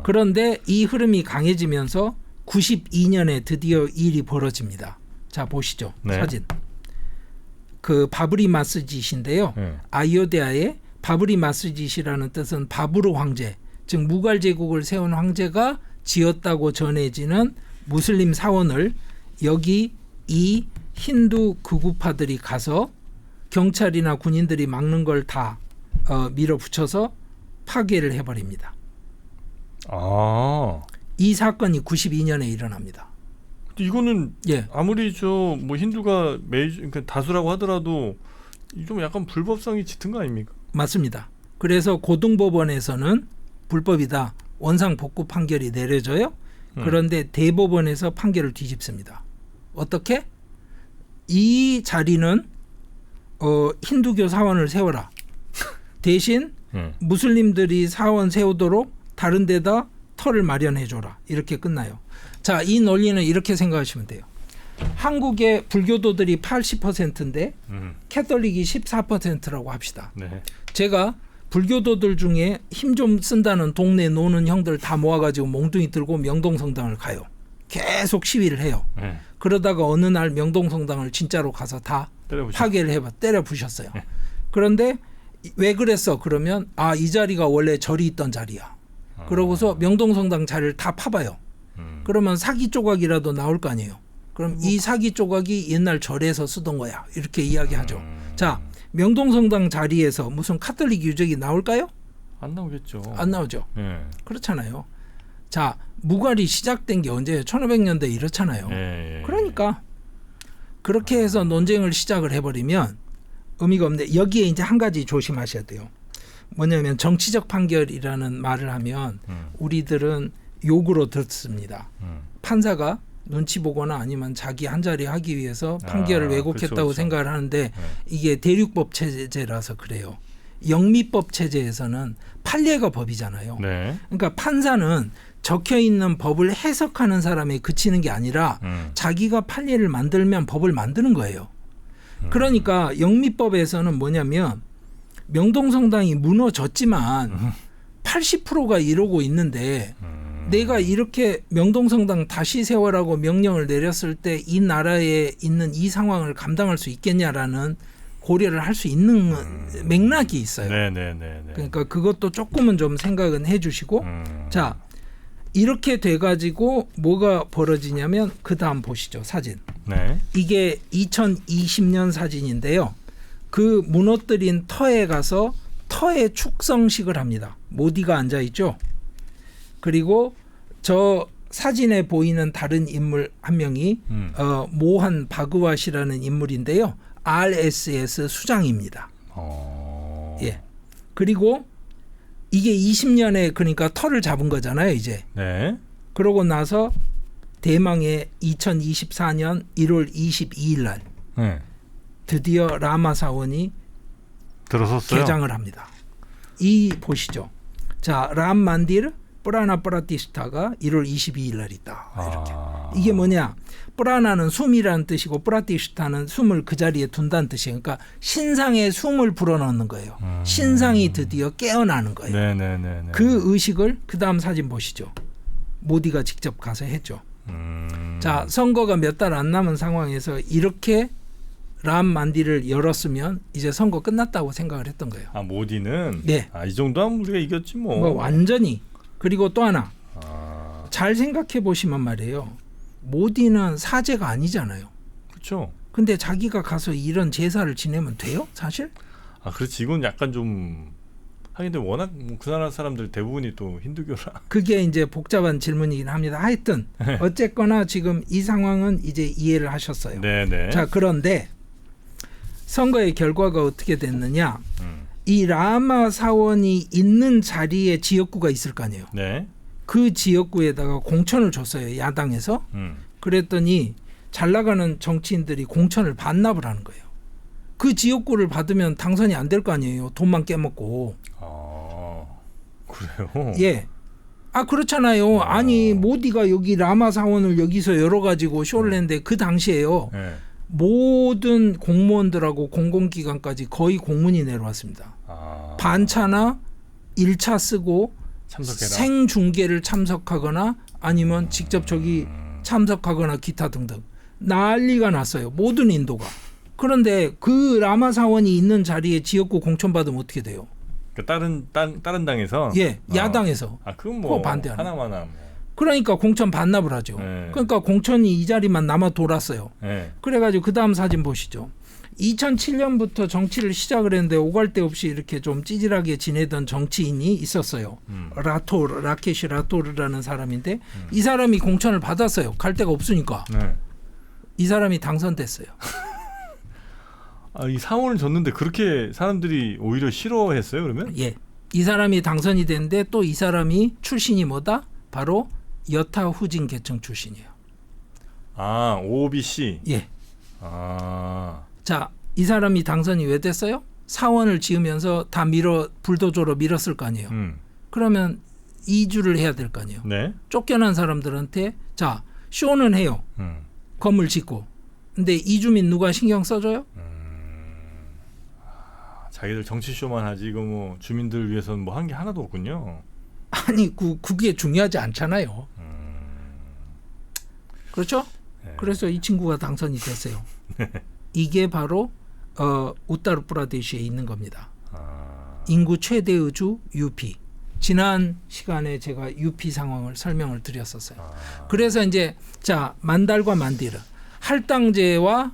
그런데 이 흐름이 강해지면서 92년에 드디어 일이 벌어집니다. 자 보시죠. 네. 사진. 그 바브리 마스짓인데요. 아이오디아의 바브리 마스짓이라는 뜻은 바브르 황제, 즉 무갈 제국을 세운 황제가 지었다고 전해지는 무슬림 사원을 여기 이 힌두 극우파들이 가서 경찰이나 군인들이 막는 걸 다 밀어붙여서 파괴를 해버립니다. 이 사건이 92년에 일어납니다. 이거는 예. 아무리 뭐 힌두가 그러니까 다수라고 하더라도 좀 약간 불법성이 짙은 거 아닙니까? 맞습니다. 그래서 고등법원에서는 불법이다. 원상 복구 판결이 내려져요. 그런데 대법원에서 판결을 뒤집습니다. 어떻게? 이 자리는 힌두교 사원을 세워라. 대신 무슬림들이 사원 세우도록 다른 데다 터를 마련해줘라. 이렇게 끝나요. 자, 이 논리는 이렇게 생각하시면 돼요. 한국의 불교도들이 80%인데 캐톨릭이 14%라고 합시다. 네. 제가 불교도들 중에 힘 좀 쓴다는 동네 노는 형들 다 모아가지고 몽둥이 들고 명동성당을 가요. 계속 시위를 해요. 그러다가 어느 날 명동성당을 진짜로 가서 다 파괴를 때려 부셨어요. 그런데 왜 그랬어? 그러면 이 자리가 원래 절이 있던 자리야. 그러고서 명동성당 자리를 다 파봐요. 그러면 사기 조각이라도 나올 거 아니에요. 그럼 이 사기 조각이 옛날 절에서 쓰던 거야. 이렇게 이야기하죠. 자, 명동성당 자리에서 무슨 카톨릭 유적이 나올까요? 안 나오겠죠. 안 나오죠. 예. 그렇잖아요. 자, 무갈이 시작된 게 언제예요? 1500년대 이렇잖아요. 예. 그러니까 그렇게 해서 논쟁을 시작을 해버리면 의미가 없는데 여기에 이제 한 가지 조심하셔야 돼요. 뭐냐면 정치적 판결이라는 말을 하면 우리들은 욕으로 듣습니다. 판사가 눈치 보거나 아니면 자기 한 자리 하기 위해서 판결을 왜곡했다고 그렇죠. 생각을 하는데 네. 이게 대륙법 체제라서 그래요. 영미법 체제에서는 판례가 법이잖아요. 네. 그러니까 판사는 적혀 있는 법을 해석하는 사람에 그치는 게 아니라 자기가 판례를 만들면 법을 만드는 거예요. 그러니까 영미법에서는 뭐냐면 명동성당이 무너졌지만 80%가 이러고 있는데 내가 이렇게 명동성당 다시 세워라고 명령을 내렸을 때 이 나라에 있는 이 상황을 감당할 수 있겠냐라는 고려를 할 수 있는 맥락이 있어요. 네네네. 그러니까 그것도 조금은 좀 생각은 해주시고 자 이렇게 돼가지고 뭐가 벌어지냐면 그 다음 보시죠. 사진. 네. 이게 2020년 사진인데요. 그 무너뜨린 터에 가서 터에 축성식을 합니다. 모디가 앉아있죠. 그리고 저 사진에 보이는 다른 인물 한 명이 모한 바그와시라는 인물인데요. RSS 수장입니다. 예. 그리고 이게 20년에 그러니까 터를 잡은 거잖아요. 이제. 네. 그러고 나서 대망의 2024년 1월 22일 날 네. 드디어 라마 사원이 들어섰어요. 개장을 합니다. 이 보시죠. 자, 람 만디르 뿌라나 뿌라티스타가 1월 22일 날 있다. 이렇게. 이게 뭐냐? 뿌라나는 숨이라는 뜻이고 뿌라티스타는 숨을 그 자리에 둔다는 뜻이에요. 그러니까 신상에 숨을 불어넣는 거예요. 신상이 드디어 깨어나는 거예요. 네네네. 그 의식을 그 다음 사진 보시죠. 모디가 직접 가서 했죠. 자, 선거가 몇 달 안 남은 상황에서 이렇게 람 만디를 열었으면 이제 선거 끝났다고 생각을 했던 거예요. 아 모디는 네. 이 정도 하면 우리가 이겼지 뭐. 뭐 완전히. 그리고 또 하나 아, 잘 생각해 보시면 말이에요. 모디는 사제가 아니잖아요. 그렇죠. 근데 자기가 가서 이런 제사를 지내면 돼요? 사실? 아 그렇지. 이건 약간 좀 하긴 근데 워낙 그 나라 사람들 대부분이 또 힌두교라. 그게 이제 복잡한 질문이긴 합니다. 하여튼 어쨌거나 지금 이 상황은 이제 이해를 하셨어요. 네네. 자, 그런데 선거의 결과가 어떻게 됐느냐? 이 라마 사원이 있는 자리에 지역구가 있을 거 아니에요. 네. 그 지역구에다가 공천을 줬어요. 야당에서. 그랬더니 잘 나가는 정치인들이 공천을 반납을 하는 거예요. 그 지역구를 받으면 당선이 안 될 거 아니에요. 돈만 깨먹고. 아 그래요. 예. 아 그렇잖아요. 아니 모디가 여기 라마 사원을 여기서 열어가지고 쇼를 했는데 그 당시에요. 네. 모든 공무원들하고 공공기관까지 거의 공문이 내려왔습니다. 반차나 1차 쓰고 참석해라. 생중계를 참석하거나 아니면 직접 저기 참석하거나 기타 등등 난리가 났어요. 모든 인도가. 그런데 그 라마 사원이 있는 자리에 지역구 공천 받으면 어떻게 돼요? 그러니까 다른 당에서. 예, 야당에서. 그건 그거 뭐 반대하는 하나마나. 뭐. 그러니까 공천 반납을 하죠. 네. 그러니까 공천이 이 자리만 남아 돌았어요. 네. 그래가지고 그 다음 사진 보시죠. 2007년부터 정치를 시작을 했는데 오갈 데 없이 이렇게 좀 찌질하게 지내던 정치인이 있었어요. 라케시 라토르라는 사람인데 이 사람이 공천을 받았어요. 갈 데가 없으니까. 네. 이 사람이 당선됐어요. 이 사원을 줬는데 그렇게 사람들이 오히려 싫어했어요, 그러면? 예. 이 사람이 당선이 됐는데 또 이 사람이 출신이 뭐다? 바로 여타 후진 계층 출신이에요. OBC. 예. 아. 자, 이 사람이 당선이 왜 됐어요? 사원을 지으면서 다 불도저로 밀었을 거 아니에요. 그러면 이주를 해야 될 거 아니에요. 네. 쫓겨난 사람들한테 자, 쇼는 해요. 건물 짓고. 근데 이주민 누가 신경 써줘요? 자기들 정치쇼만 하지 이거 뭐 주민들 위해서는 뭐 한 게 하나도 없군요. 아니 그게 중요하지 않잖아요. 그렇죠? 네. 그래서 이 친구가 당선이 됐어요. 이게 바로 우타르프라데시에 있는 겁니다. 인구 최대의 주 UP. 지난 시간에 제가 UP 상황을 설명을 드렸었어요. 그래서 이제 자 만달과 만디르 할당제와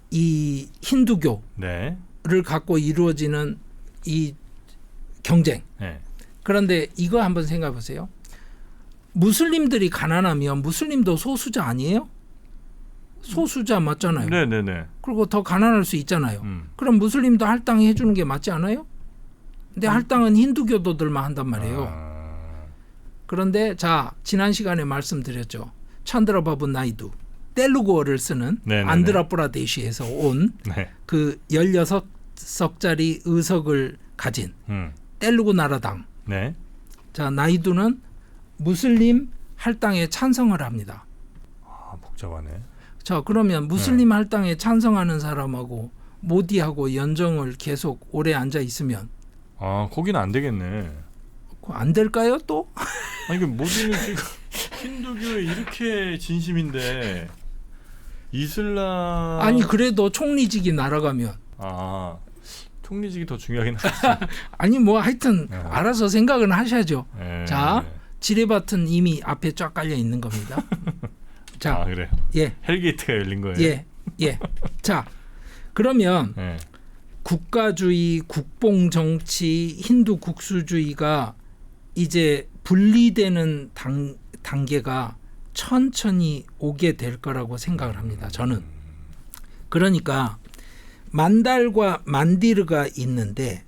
이 힌두교를 네. 갖고 이루어지는 이 경쟁. 네. 그런데 이거 한번 생각해 보세요. 무슬림들이 가난하면 무슬림도 소수자 아니에요? 소수자 맞잖아요. 네네네. 그리고 더 가난할 수 있잖아요. 그럼 무슬림도 할당해 주는 게 맞지 않아요? 근데 할당은 힌두교도들만 한단 말이에요. 그런데 자 지난 시간에 말씀드렸죠. 찬드라바부 나이두 텔루구어를 쓰는 네네네. 안드라프라데시에서 온 네. 그 16석짜리 의석을 가진 텔루구 나라당. 네. 자 나이두는 무슬림 할당에 찬성을 합니다. 아, 복잡하네. 자 그러면 무슬림 할당에 찬성하는 사람하고 모디하고 연정을 계속 오래 앉아 있으면 아, 거기는 안 되겠네. 안 될까요 또? 아니 그 모디는 지금 힌두교에 이렇게 진심인데 이슬람 아니 그래도 총리직이 날아가면 아 총리직이 더 중요하긴 하지. 아니 뭐 하여튼 알아서 생각은 하셔야죠. 네. 자 지뢰밭은 이미 앞에 쫙 깔려 있는 겁니다. 자, 아 그래요. 예, 헬게이트가 열린 거예요. 예, 예. 자, 그러면 네. 국가주의, 국뽕 정치, 힌두 국수주의가 이제 분리되는 단계가 천천히 오게 될 거라고 생각을 합니다. 저는. 그러니까 만달과 만디르가 있는데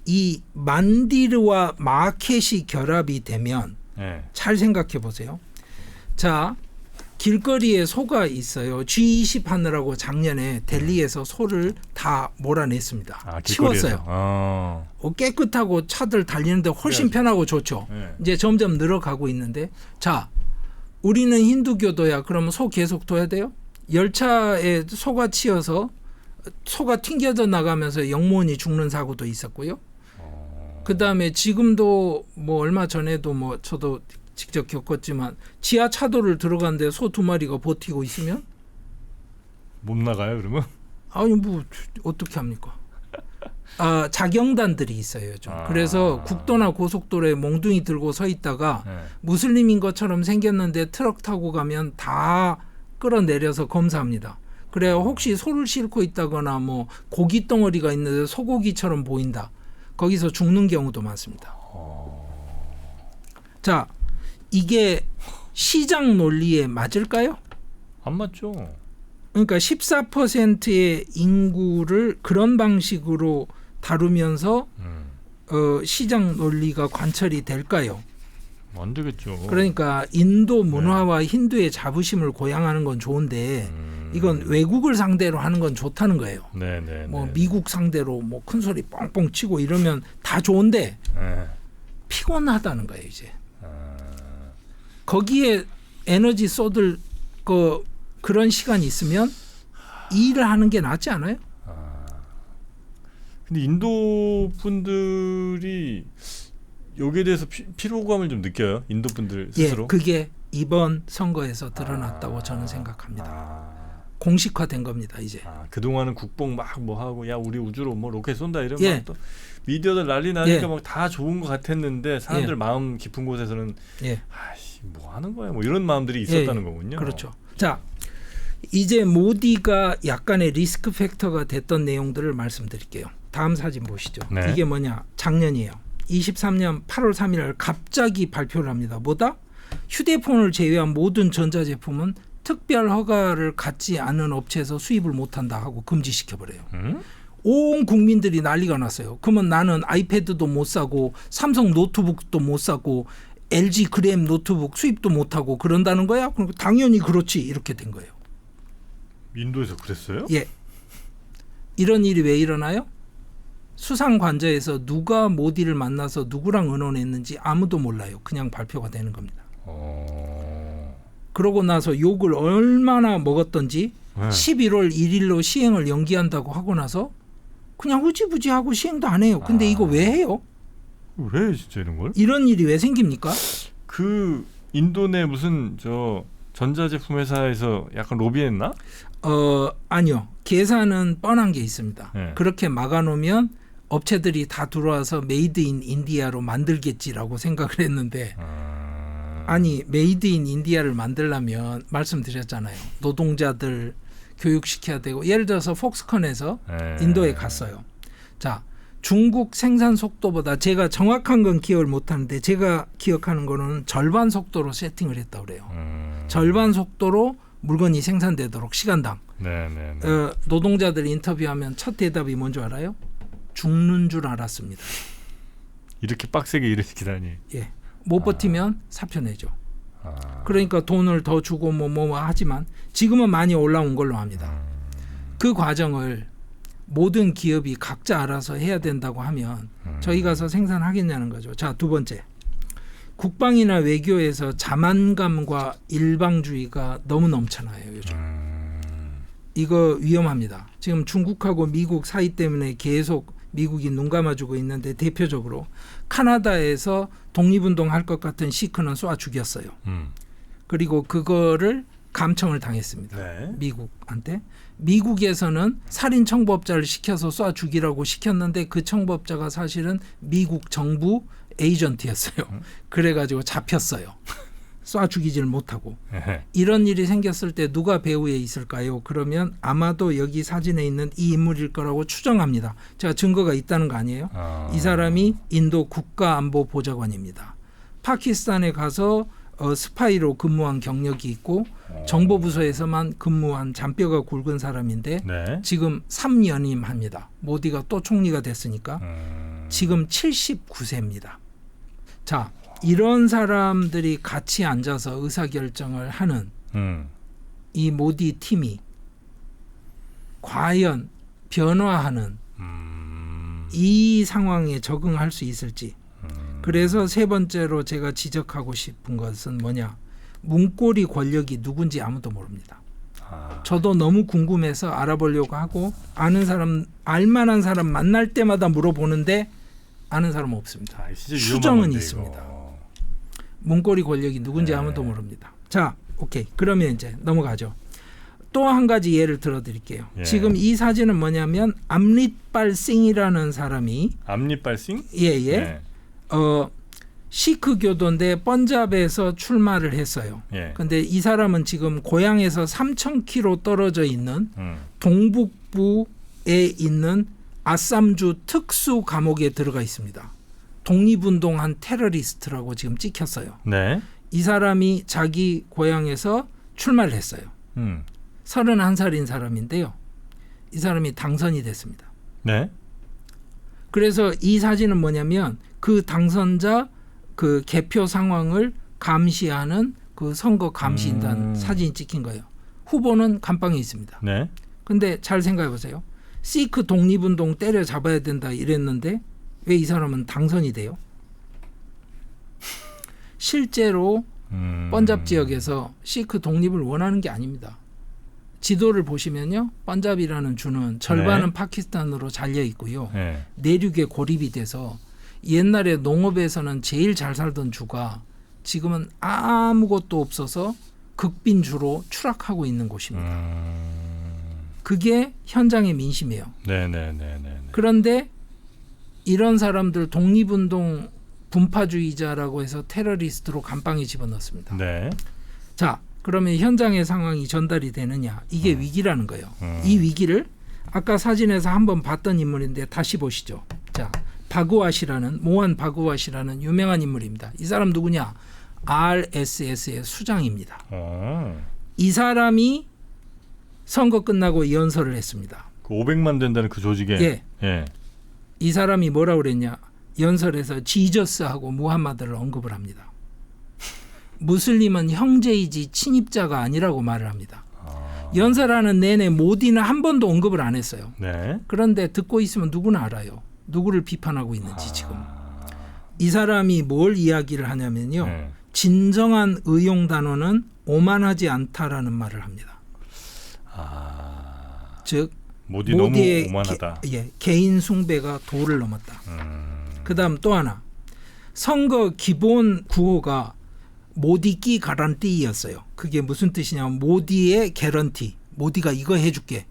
이 만디르와 마켓이 결합이 되면 네. 잘 생각해 보세요. 자, 길거리에 소가 있어요. G20 하느라고 작년에 델리에서 소를 다 몰아냈습니다. 아, 길거리에서. 치웠어요. 깨끗하고 차들 달리는데 훨씬 그래야지. 편하고 좋죠. 네. 이제 점점 늘어가고 있는데 자, 우리는 힌두교도야. 그러면 소 계속 둬야 돼요? 열차에 소가 치여서 소가 튕겨져 나가면서 영무원이 죽는 사고도 있었고요. 그다음에 지금도 뭐 얼마 전에도 뭐 저도 직접 겪었지만 지하 차도를 들어가는데 소 2마리가 버티고 있으면 못 나가요 그러면? 아니 뭐 어떻게 합니까? 아 자경단들이 있어요 좀. 그래서 국도나 고속도로에 몽둥이 들고 서 있다가 네. 무슬림인 것처럼 생겼는데 트럭 타고 가면 다 끌어내려서 검사합니다. 그래야 혹시 소를 싣고 있다거나 뭐 고기 덩어리가 있는데 소고기처럼 보인다. 거기서 죽는 경우도 많습니다. 자, 이게 시장 논리에 맞을까요? 안 맞죠. 그러니까 14%의 인구를 그런 방식으로 다루면서 시장 논리가 관철이 될까요? 안 되겠죠. 그러니까 인도 문화와 힌두의 자부심을 고양하는 건 좋은데 이건 외국을 상대로 하는 건 좋다는 거예요. 네네. 뭐 미국 상대로 뭐 큰 소리 뻥뻥 치고 이러면 다 좋은데 네. 피곤하다는 거예요 이제. 거기에 에너지 쏟을 그런 시간이 있으면 일을 하는 게 낫지 않아요? 근데 인도 분들이 여기에 대해서 피로감을 좀 느껴요. 인도 분들 스스로. 예, 그게 이번 선거에서 드러났다고 저는 생각합니다. 공식화된 겁니다 이제. 그동안은 국뽕 막 뭐 하고 야 우리 우주로 뭐 로켓 쏜다 이러면 예. 또 미디어들 난리 나니까 예. 막 다 좋은 것 같았는데 사람들 예. 마음 깊은 곳에서는 예. 아씨 뭐 하는 거야 뭐 이런 마음들이 있었다는 거군요. 그렇죠. 자, 이제 모디가 약간의 리스크 팩터가 됐던 내용들을 말씀드릴게요. 다음 사진 보시죠. 네. 이게 뭐냐? 작년이에요. 23년 8월 3일 날 갑자기 발표를 합니다. 뭐다? 휴대폰을 제외한 모든 전자제품은 특별 허가를 갖지 않은 업체에서 수입을 못한다 하고 금지시켜버려요. 온 국민들이 난리가 났어요. 그러면 나는 아이패드도 못 사고 삼성 노트북도 못 사고 LG 그램 노트북 수입도 못하고 그런다는 거야? 그럼 당연히 그렇지 이렇게 된 거예요. 인도에서 그랬어요? 예. 이런 일이 왜 일어나요? 수상관저에서 누가 모디를 만나서 누구랑 의논했는지 아무도 몰라요. 그냥 발표가 되는 겁니다. 그러고 나서 욕을 얼마나 먹었던지 네. 11월 1일로 시행을 연기한다고 하고 나서 그냥 흐지부지하고 시행도 안 해요. 근데 이거 왜 해요? 왜 진짜 이런 걸? 이런 일이 왜 생깁니까? 그 인도 내 무슨 저 전자제품 회사에서 약간 로비했나? 아니요. 계산은 뻔한 게 있습니다. 네. 그렇게 막아놓으면 업체들이 다 들어와서 메이드 인 인디아로 만들겠지라고 생각을 했는데 아니 메이드 인 인디아를 만들려면 말씀드렸잖아요. 노동자들 교육시켜야 되고 예를 들어서 폭스컨에서 인도에 갔어요. 자, 중국 생산 속도보다 제가 정확한 건 기억을 못하는데 제가 기억하는 거는 절반 속도로 세팅을 했다고 그래요. 절반 속도로 물건이 생산되도록 시간당. 네네. 노동자들 인터뷰하면 첫 대답이 뭔지 알아요? 죽는 줄 알았습니다. 이렇게 빡세게 일을 시키다니. 예. 못 버티면 사표 내죠. 아. 그러니까 돈을 더 주고 뭐 하지만 지금은 많이 올라온 걸로 합니다. 그 과정을 모든 기업이 각자 알아서 해야 된다고 하면 저희 가서 생산하겠냐는 거죠. 자, 두 번째. 국방이나 외교에서 자만감과 일방주의가 너무 넘쳐나요, 요즘. 이거 위험합니다. 지금 중국하고 미국 사이 때문에 계속 미국이 눈 감아주고 있는데 대표적으로 카나다에서 독립운동할 것 같은 시크는 쏴 죽였어요. 그리고 그거를 감청을 당했습니다. 네. 미국한테. 미국에서는 살인 청부업자를 시켜서 쏴 죽이라고 시켰는데 그 청부업자가 사실은 미국 정부 에이전트였어요. 그래가지고 잡혔어요. 쏴 죽이지를 못하고. 이런 일이 생겼을 때 누가 배후에 있을까요? 그러면 아마도 여기 사진에 있는 이 인물일 거라고 추정합니다. 제가 증거가 있다는 거 아니에요? 이 사람이 인도 국가안보보좌관입니다. 파키스탄에 가서 스파이로 근무한 경력이 있고 정보부서에서만 근무한 잔뼈가 굵은 사람인데 네. 지금 3연임합니다. 모디가 또 총리가 됐으니까 지금 79세입니다. 자, 이런 사람들이 같이 앉아서 의사결정을 하는 이 모디 팀이 과연 변화하는 이 상황에 적응할 수 있을지. 그래서 세 번째로 제가 지적하고 싶은 것은 뭐냐. 문고리 권력이 누군지 아무도 모릅니다. 저도 너무 궁금해서 알아보려고 하고 아는 사람, 알만한 사람 만날 때마다 물어보는데 아는 사람은 없습니다. 추정은 있습니다. 문고리 권력이 누군지 아무도 모릅니다. 자, 오케이. 그러면 이제 넘어가죠. 또 한 가지 예를 들어드릴게요. 예. 지금 이 사진은 뭐냐면 암릿발 싱이라는 사람이 암릿발싱? 예예. 네. 시크 교도인데 번잡에서 출마를 했어요. 예. 근데 이 사람은 지금 고향에서 3,000km 떨어져 있는 동북부에 있는 아쌈주 특수 감옥에 들어가 있습니다. 독립운동한 테러리스트라고 지금 찍혔어요. 네. 이 사람이 자기 고향에서 출마를 했어요. 31살인 사람인데요. 이 사람이 당선이 됐습니다. 네. 그래서 이 사진은 뭐냐면 그 당선자 그 개표 상황을 감시하는 그 선거 감시인단 사진이 찍힌 거예요. 후보는 감방에 있습니다. 네. 근데 잘 생각해 보세요. 시크 독립운동 때려잡아야 된다 이랬는데 왜 이 사람은 당선이 돼요? 실제로 번잡 지역에서 시크 독립을 원하는 게 아닙니다. 지도를 보시면요. 번잡이라는 주는 절반은 네. 파키스탄으로 잘려 있고요. 네. 내륙에 고립이 돼서 옛날에 농업에서는 제일 잘 살던 주가 지금은 아무것도 없어서 극빈주로 추락하고 있는 곳입니다. 그게 현장의 민심이에요. 네네네네. 그런데 이런 사람들 독립운동 분파주의자라고 해서 테러리스트로 감방에 집어넣습니다. 네. 자, 그러면 현장의 상황이 전달이 되느냐? 이게 위기라는 거예요. 이 위기를 아까 사진에서 한번 봤던 인물인데 다시 보시죠. 자, 바그와시라는 모한 바그와시라는 유명한 인물입니다. 이 사람 누구냐? RSS의 수장입니다. 이 사람이 선거 끝나고 연설을 했습니다. 그 500만 된다는 그 조직에. 예. 예. 이 사람이 뭐라고 그랬냐? 연설에서 지저스하고 무함마드를 언급을 합니다. 무슬림은 형제이지 친입자가 아니라고 말을 합니다. 연설하는 내내 모디는 한 번도 언급을 안 했어요. 네. 그런데 듣고 있으면 누구나 알아요. 누구를 비판하고 있는지 지금. 이 사람이 뭘 이야기를 하냐면요. 네. 진정한 의용 단어는 오만하지 않다라는 말을 합니다. 즉 모디 너무 모디의 오만하다. 개인 숭배가 도를 넘었다. 그다음 또 하나. 선거 기본 구호가 모디끼 가란티였어요. 그게 무슨 뜻이냐면 모디의 개런티. 모디가 이거 해줄게.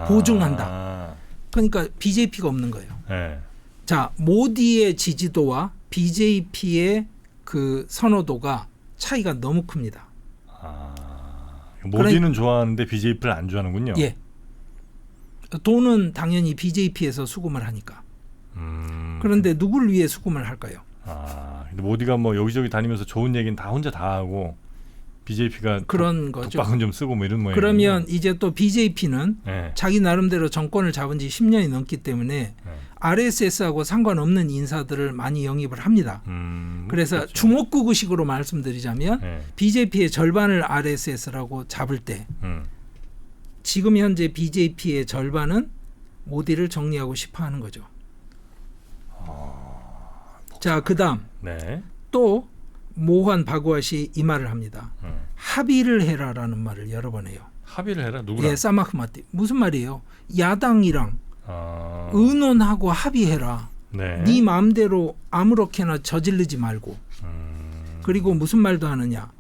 보증한다. 그러니까 BJP가 없는 거예요. 네. 자, 모디의 지지도와 BJP의 그 선호도가 차이가 너무 큽니다. 모디는 좋아하는데 BJP를 안 좋아하는군요. 예. 돈은 당연히 BJP에서 수금을 하니까. 그런데 누구를 위해 수금을 할까요? 근데 모디가 뭐 여기저기 다니면서 좋은 얘기는 다 혼자 다 하고 BJP가 그런 거죠. 독박은 좀 쓰고 뭐 이런 모양이에요. 그러면 이제 또 BJP는 네. 자기 나름대로 정권을 잡은 지 10년이 넘기 때문에 네. RSS하고 상관없는 인사들을 많이 영입을 합니다. 그래서 그렇죠. 주먹구구식으로 말씀드리자면 네. BJP의 절반을 RSS라고 잡을 때 지금 현재 BJP의 절반은 모디를 정리하고 싶어 하는 거죠. 자, 그다음 네. 또 모한 바구아시 이 말을 합니다. 합의를 해라라는 말을 여러 번 해요. 합의를 해라. 누구랑? 예, 사마크마티. 무슨 말이에요? 야당이랑 아, 의논하고 합의해라. 네. 네 마음대로 아무렇게나 저지르지 말고. 그리고 무슨 말도 하느냐?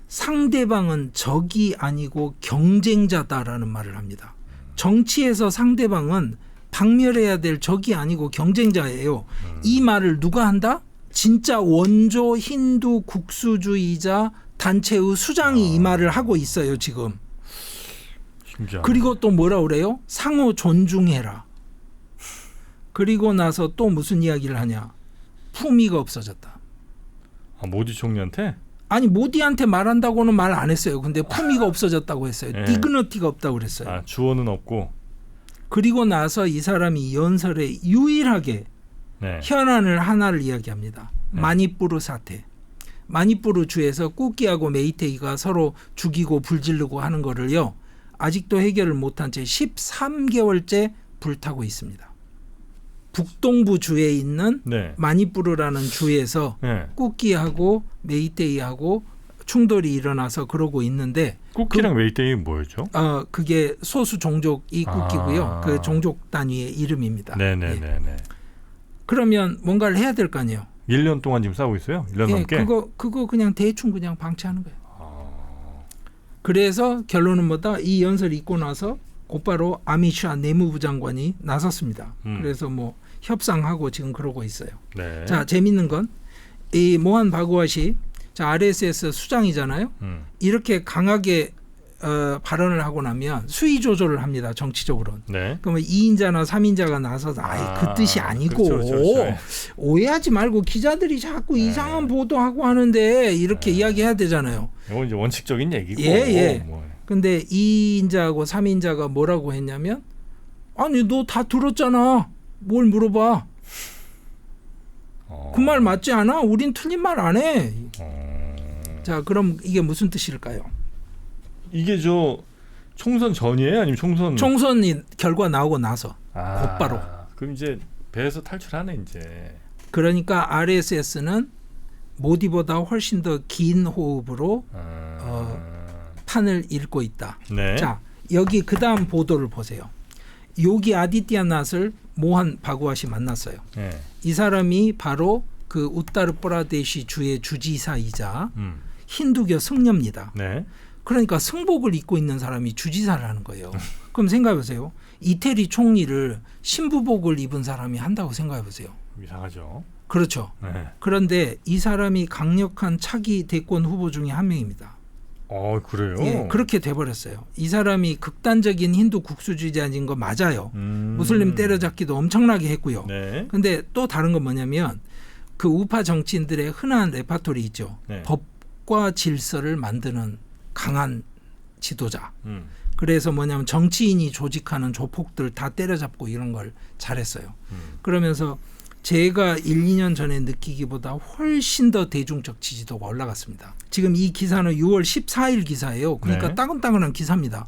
상대방은 적이 아니고 경쟁자다라는 말을 합니다. 정치에서 상대방은 박멸해야 될 적이 아니고 경쟁자예요. 이 말을 누가 한다? 진짜 원조 힌두 국수주의자 단체의 수장이 이 말을 하고 있어요, 지금. 신기하네. 그리고 또 뭐라 그래요? 상호 존중해라. 그리고 나서 또 무슨 이야기를 하냐? 품위가 없어졌다. 아, 모디 총리한테? 아니 모디한테 말한다고는 말 안 했어요. 근데 품위가 없어졌다고 했어요. 네. 디그너티가 없다고 그랬어요. 아, 주어는 없고. 그리고 나서 이 사람이 연설에 유일하게 네. 현안을 하나를 이야기합니다. 네. 마니푸르 사태. 마니푸르 주에서 꾸끼하고 메이테이가 서로 죽이고 불지르고 하는 거를요. 아직도 해결을 못한 채 13개월째 불타고 있습니다. 북동부 주에 있는 네. 마니푸르라는 주에서 네. 꾸끼하고 메이테이하고 충돌이 일어나서 그러고 있는데 쿠키랑 메이데이 뭐였죠? 그게 소수 종족이 꾸끼고요. 아. 그 종족 단위의 이름입니다. 네네네네. 예. 그러면 뭔가를 해야 될 거 아니에요. 1년 동안 지금 싸우고 있어요? 1년 예, 넘게? 그거 그냥 대충 그냥 방치하는 거예요. 아, 그래서 결론은 뭐다? 이 연설이 있고 나서 곧바로 아미샤 내무부 장관이 나섰습니다. 그래서 뭐 협상하고 지금 그러고 있어요. 네. 자, 재밌는 건 이 모한 바구아시 자, RSS 수장이잖아요. 이렇게 강하게 발언을 하고 나면 수위 조절을 합니다. 정치적으로는. 네. 그러면 2인자나 3인자가 나서서 그 뜻이 아니고 그렇죠. 오해하지 말고 기자들이 자꾸 이상한 보도하고 하는데 이렇게 이야기해야 되잖아요. 이건 이제 원칙적인 얘기고. 예. 뭐. 근데 2인자하고 3인자가 뭐라고 했냐면 아니 너 다 들었잖아. 뭘 물어봐. 그 말 맞지 않아? 우린 틀린 말 안 해. 자, 그럼 이게 무슨 뜻일까요? 이게 저 총선 전이에요? 아니면 총선이 결과 나오고 나서 아, 곧바로. 그럼 이제 배에서 탈출하네 이제. 그러니까 RSS는 모디보다 훨씬 더 긴 호흡으로 판을 읽고 있다. 네. 자, 여기 그 다음 보도를 보세요. 요기 아디티아낫을 모한 바구아시 만났어요. 네. 이 사람이 바로 그 우타르프라데시 주의 주지사이자 힌두교 승려입니다. 네. 그러니까 승복을 입고 있는 사람이 주지사를 하는 거예요. 그럼 생각해보세요. 이태리 총리를 신부복을 입은 사람이 한다고 생각해보세요. 이상하죠. 그렇죠. 네. 그런데 이 사람이 강력한 차기 대권 후보 중에 한 명입니다. 그래요? 예, 그렇게 돼버렸어요. 이 사람이 극단적인 힌두 국수주의자인 거 맞아요. 무슬림 때려잡기도 엄청나게 했고요. 네. 근데 또 다른 건 뭐냐면 그 우파 정치인들의 흔한 레파토리 있죠. 네. 법과 질서를 만드는 강한 지도자. 음. 그래서 뭐냐면 정치인이 조직하는 조폭들 다 때려잡고 이런 걸 잘했어요. 그러면서 제가 1, 2년 전에 느끼기보다 훨씬 더 대중적 지지도가 올라갔습니다. 지금 이 기사는 6월 14일 기사예요. 그러니까 네. 따끈따끈한 기사입니다.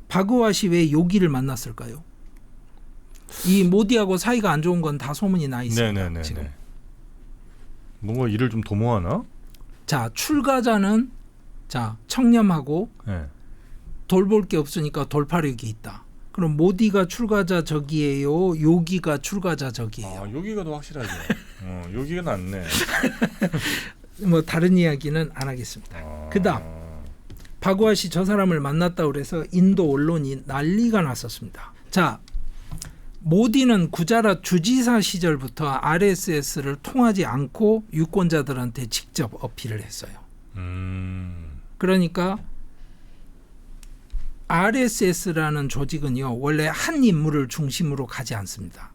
바구아시 왜 요기를 만났을까요? 이 모디하고 사이가 안 좋은 건 다 소문이 나 있습니다. 네네네. 지금. 뭔가 일을 좀 도모하나? 자, 출가자는 자 청렴하고 네. 돌볼 게 없으니까 돌파력이 있다. 그럼 모디가 출가자적이에요? 요기가 출가자적이에요? 여기가 더 확실하죠. 여기가 낫네. 뭐 다른 이야기는 안 하겠습니다. 그다음 바구아시 저 사람을 만났다고 그래서 인도 언론이 난리가 났었습니다. 자, 모디는 구자랏 주지사 시절부터 RSS를 통하지 않고 유권자들한테 직접 어필을 했어요. 그러니까 RSS라는 조직은요 원래 한 인물을 중심으로 가지 않습니다.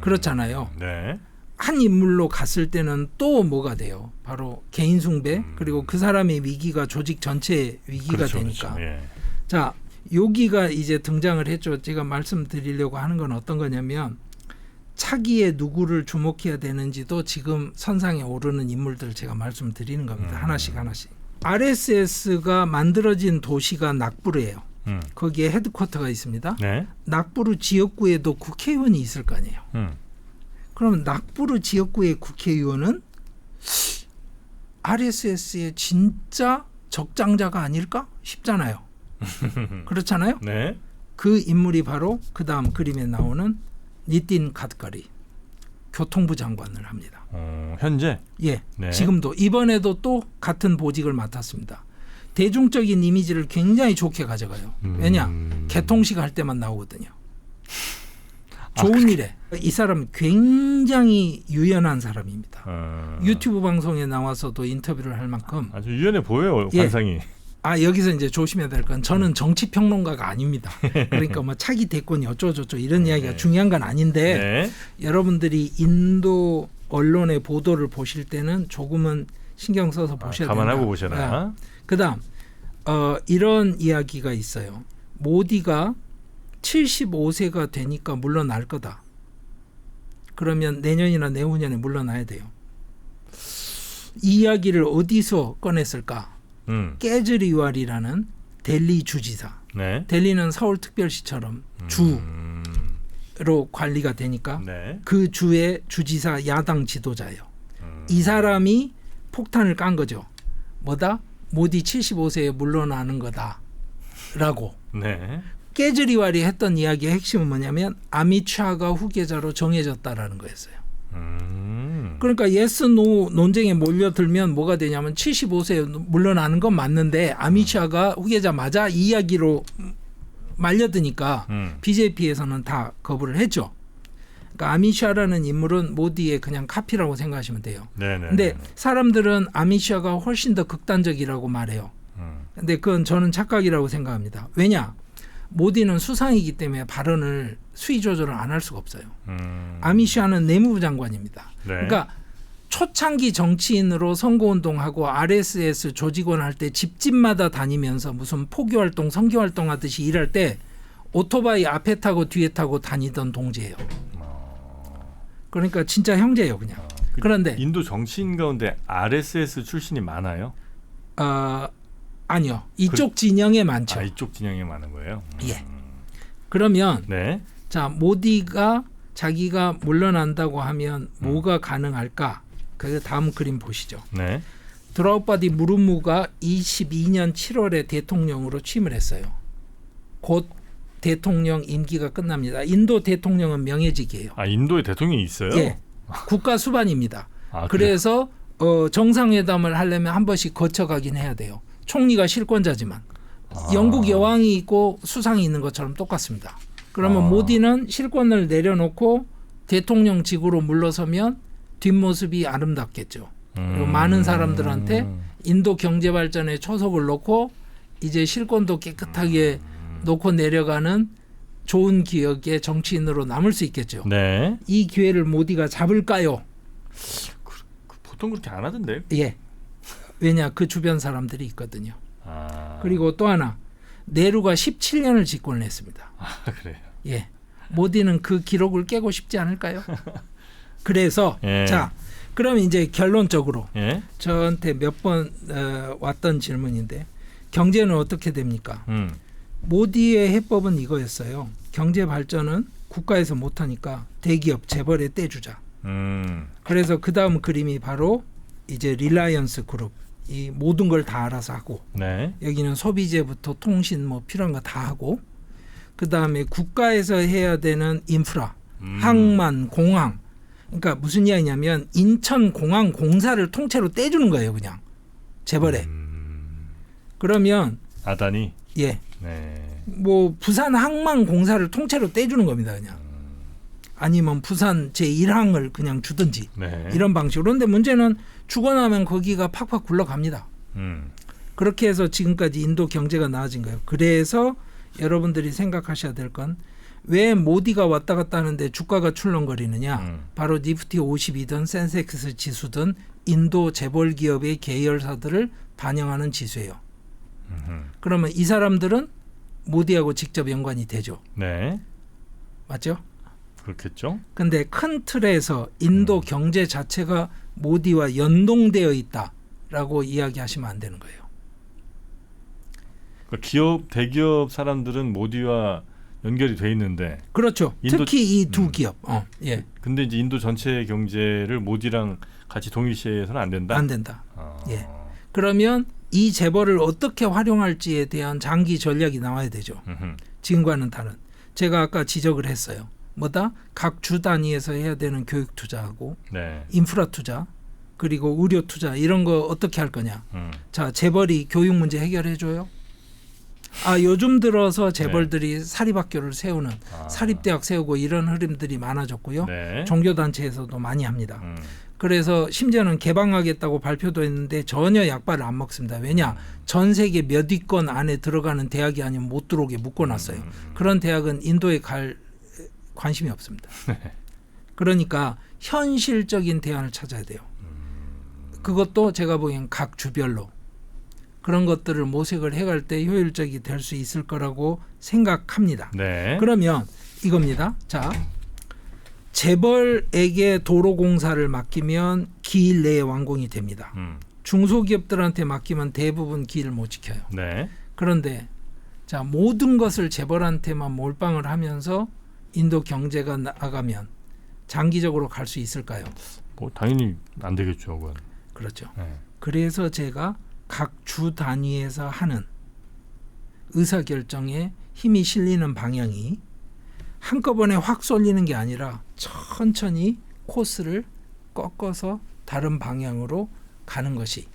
그렇잖아요. 네. 한 인물로 갔을 때는 또 뭐가 돼요? 바로 개인 숭배 그리고 그 사람의 위기가 조직 전체의 위기가 그렇죠, 되니까. 그렇죠. 예. 자, 여기가 이제 등장을 했죠. 제가 말씀드리려고 하는 건 어떤 거냐면 차기에 누구를 주목해야 되는지도 지금 선상에 오르는 인물들 제가 말씀드리는 겁니다. 하나씩. RSS가 만들어진 도시가 낙부르예요. 거기에 헤드쿼터가 있습니다. 네. 낙부르 지역구에도 국회의원이 있을 거 아니에요. 그러면 낙부르 지역구의 국회의원은 RSS의 진짜 적장자가 아닐까 싶잖아요. 그렇잖아요. 네. 그 인물이 바로 그 다음 그림에 나오는 니틴 가드카리 교통부 장관을 합니다. 현재? 예, 네. 지금도 이번에도 또 같은 보직을 맡았습니다. 대중적인 이미지를 굉장히 좋게 가져가요. 왜냐? 개통식 할 때만 나오거든요. 좋은 일에. 이 사람 굉장히 유연한 사람입니다. 유튜브 방송에 나와서도 인터뷰를 할 만큼 아주 유연해 보여요. 예. 관상이. 여기서 이제 조심해야 될 건 저는 정치 평론가가 아닙니다. 그러니까 뭐 차기 대권이 어쩌고저쩌고 이런 이야기가 중요한 건 아닌데 네. 여러분들이 인도 언론의 보도를 보실 때는 조금은 신경 써서 보셔야 된다. 감안하고 보셔라. 그다음 이런 이야기가 있어요. 모디가 75세가 되니까 물러날 거다. 그러면 내년이나 내후년에 물러나야 돼요. 이 이야기를 어디서 꺼냈을까? 깨즈리왈이라는 델리 주지사. 네. 델리는 서울특별시처럼 주로 관리가 되니까 네. 그 주의 주지사 야당 지도자예요. 이 사람이 폭탄을 깐 거죠. 뭐다? 모디 75세에 물러나는 거다라고. 네. 깨즈리왈이 했던 이야기의 핵심은 뭐냐면 아미츠하가 후계자로 정해졌다라는 거였어요. 그러니까 예스 노 논쟁에 몰려들면 뭐가 되냐면 75세에 물러나는 건 맞는데 아미츠하가 후계자 맞아? 이 이야기로 말려드니까 BJP에서는 다 거부를 했죠. 그러니까 아미츠하라는 인물은 모디의 그냥 카피라고 생각하시면 돼요. 근데 사람들은 아미츠하가 훨씬 더 극단적이라고 말해요. 근데 그건 저는 착각이라고 생각합니다. 왜냐? 모디는 수상이기 때문에 발언을 수위 조절을 안 할 수가 없어요. 아미츠하는 내무부 장관입니다. 네. 그러니까 초창기 정치인으로 선거운동하고 RSS 조직원 할 때 집집마다 다니면서 무슨 포교활동, 선교활동 하듯이 일할 때 오토바이 앞에 타고 뒤에 타고 다니던 동지예요. 그러니까 진짜 형제예요, 그냥. 그런데 인도 정치인 가운데 RSS 출신이 많아요? 아니요. 이쪽 진영에 많죠. 이쪽 진영에 많은 거예요? 예. 그러면 네. 자, 모디가 자기가 물러난다고 하면 뭐가 가능할까? 그 다음 그림 보시죠. 네. 드라우파디 무르무가 22년 7월에 대통령으로 취임을 했어요. 곧 대통령 임기가 끝납니다. 인도 대통령은 명예직이에요. 인도에 대통령이 있어요? 예. 국가 수반입니다. 그래요? 그래서 정상회담을 하려면 한 번씩 거쳐가긴 해야 돼요. 총리가 실권자지만 영국 여왕이 있고 수상이 있는 것처럼 똑같습니다. 그러면 모디는 실권을 내려놓고 대통령직으로 물러서면 뒷모습이 아름답겠죠. 그리고 많은 사람들한테 인도 경제 발전에 초석을 놓고 이제 실권도 깨끗하게 놓고 내려가는 좋은 기억의 정치인으로 남을 수 있겠죠. 네. 이 기회를 모디가 잡을까요? 보통 그렇게 안 하던데요? 예. 왜냐? 그 주변 사람들이 있거든요. 아. 그리고 또 하나, 네루가 17년을 집권을 했습니다. 아, 그래요. 예. 모디는 그 기록을 깨고 싶지 않을까요? 그래서 예. 자, 그럼 이제 결론적으로 예. 저한테 몇 번 왔던 질문인데 경제는 어떻게 됩니까? 모디의 해법은 이거였어요. 경제 발전은 국가에서 못하니까 대기업 재벌에 떼주자. 그래서 그 다음 그림이 바로 이제 릴라이언스 그룹. 이 모든 걸 다 알아서 하고 네. 여기는 소비재부터 통신 뭐 필요한 거 다 하고 그 다음에 국가에서 해야 되는 인프라, 항만, 공항. 그러니까 무슨 이야기냐면 인천 공항 공사를 통째로 떼주는 거예요, 그냥 재벌에. 그러면 아다니. 예, 네. 뭐 부산 항만 공사를 통째로 떼주는 겁니다, 그냥. 아니면 부산 제1항을 그냥 주든지 네. 이런 방식으로. 그런데 문제는 주고 나면 거기가 팍팍 굴러갑니다. 그렇게 해서 지금까지 인도 경제가 나아진 거예요. 그래서 여러분들이 생각하셔야 될 건 왜 모디가 왔다 갔다 하는데 주가가 출렁거리느냐? 바로 니프티 50이든 센섹스 지수든 인도 재벌 기업의 계열사들을 반영하는 지수예요. 그러면 이 사람들은 모디하고 직접 연관이 되죠. 네. 맞죠? 그렇겠죠. 근데 큰 틀에서 인도 경제 자체가 모디와 연동되어 있다라고 이야기하시면 안 되는 거예요. 그러니까 대기업 사람들은 모디와 연결이 돼 있는데. 그렇죠. 특히 이 두 기업. 예. 근데 이제 인도 전체 경제를 모디랑 같이 동일시해서는 안 된다. 안 된다. 예. 그러면 이 재벌을 어떻게 활용할지에 대한 장기 전략이 나와야 되죠. 지금과는 다른. 제가 아까 지적을 했어요. 뭐다? 각 주 단위에서 해야 되는 교육 투자하고 네. 인프라 투자 그리고 의료 투자 이런 거 어떻게 할 거냐. 자, 재벌이 교육 문제 해결해 줘요. 요즘 들어서 재벌들이 사립학교를 세우는 사립대학 세우고 이런 흐름들이 많아졌고요. 네. 종교단체에서도 많이 합니다. 그래서 심지어는 개방하겠다고 발표도 했는데 전혀 약발을 안 먹습니다. 왜냐? 전 세계 몇 위권 안에 들어가는 대학이 아니면 못 들어오게 묶어놨어요. 그런 대학은 인도에 갈 관심이 없습니다. 그러니까 현실적인 대안을 찾아야 돼요. 그것도 제가 보기엔 각 주별로 그런 것들을 모색을 해갈 때 효율적이 될 수 있을 거라고 생각합니다. 네. 그러면 이겁니다. 자, 재벌에게 도로공사를 맡기면 기일 내에 완공이 됩니다. 중소기업들한테 맡기면 대부분 기일을 못 지켜요. 네. 그런데 자, 모든 것을 재벌한테만 몰빵을 하면서 인도 경제가 나아가면 장기적으로 갈 수 있을까요? 뭐 당연히 안 되겠죠. 그건. 그렇죠. 네. 그래서 제가 각 주 단위에서 하는 의사결정에 힘이 실리는 방향이 한꺼번에 확 쏠리는 게 아니라 천천히 코스를 꺾어서 다른 방향으로 가는 것이,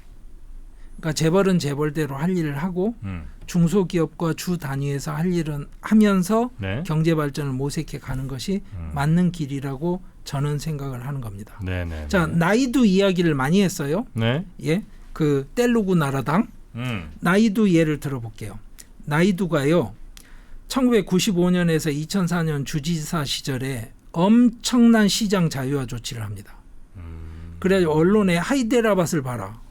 그러니까 재벌은 재벌대로 할 일을 하고 중소기업과 주 단위에서 할 일은 하면서 네. 경제 발전을 모색해 가는 것이 맞는 길이라고 저는 생각을 하는 겁니다. 네. 자, 나이두 이야기를 많이 했어요. 네. 예, 그 텔루구 나라당 나이두 예를 들어볼게요. 나이두가요 1995년에서 2004년 주지사 시절에 엄청난 시장 자유화 조치를 합니다. 그래서 언론에 하이데라밧을 봐라.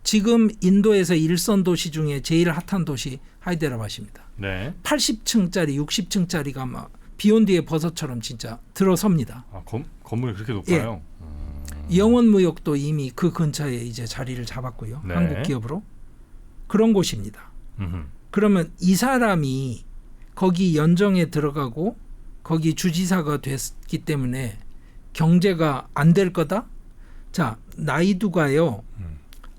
지금 인도에서 일선 도시 중에 제일 핫한 도시 하이데라밧입니다. 네. 80층짜리 60층짜리가 막 비온 뒤에 버섯처럼 진짜 들어섭니다. 건물이 그렇게 높아요. 영원무역도 이미 그 근처에 이제 자리를 잡았고요. 네. 한국 기업으로. 그런 곳입니다. 그러면 이 사람이 거기 연정에 들어가고 거기 주지사가 됐기 때문에 경제가 안 될 거다? 자, 나이두가요.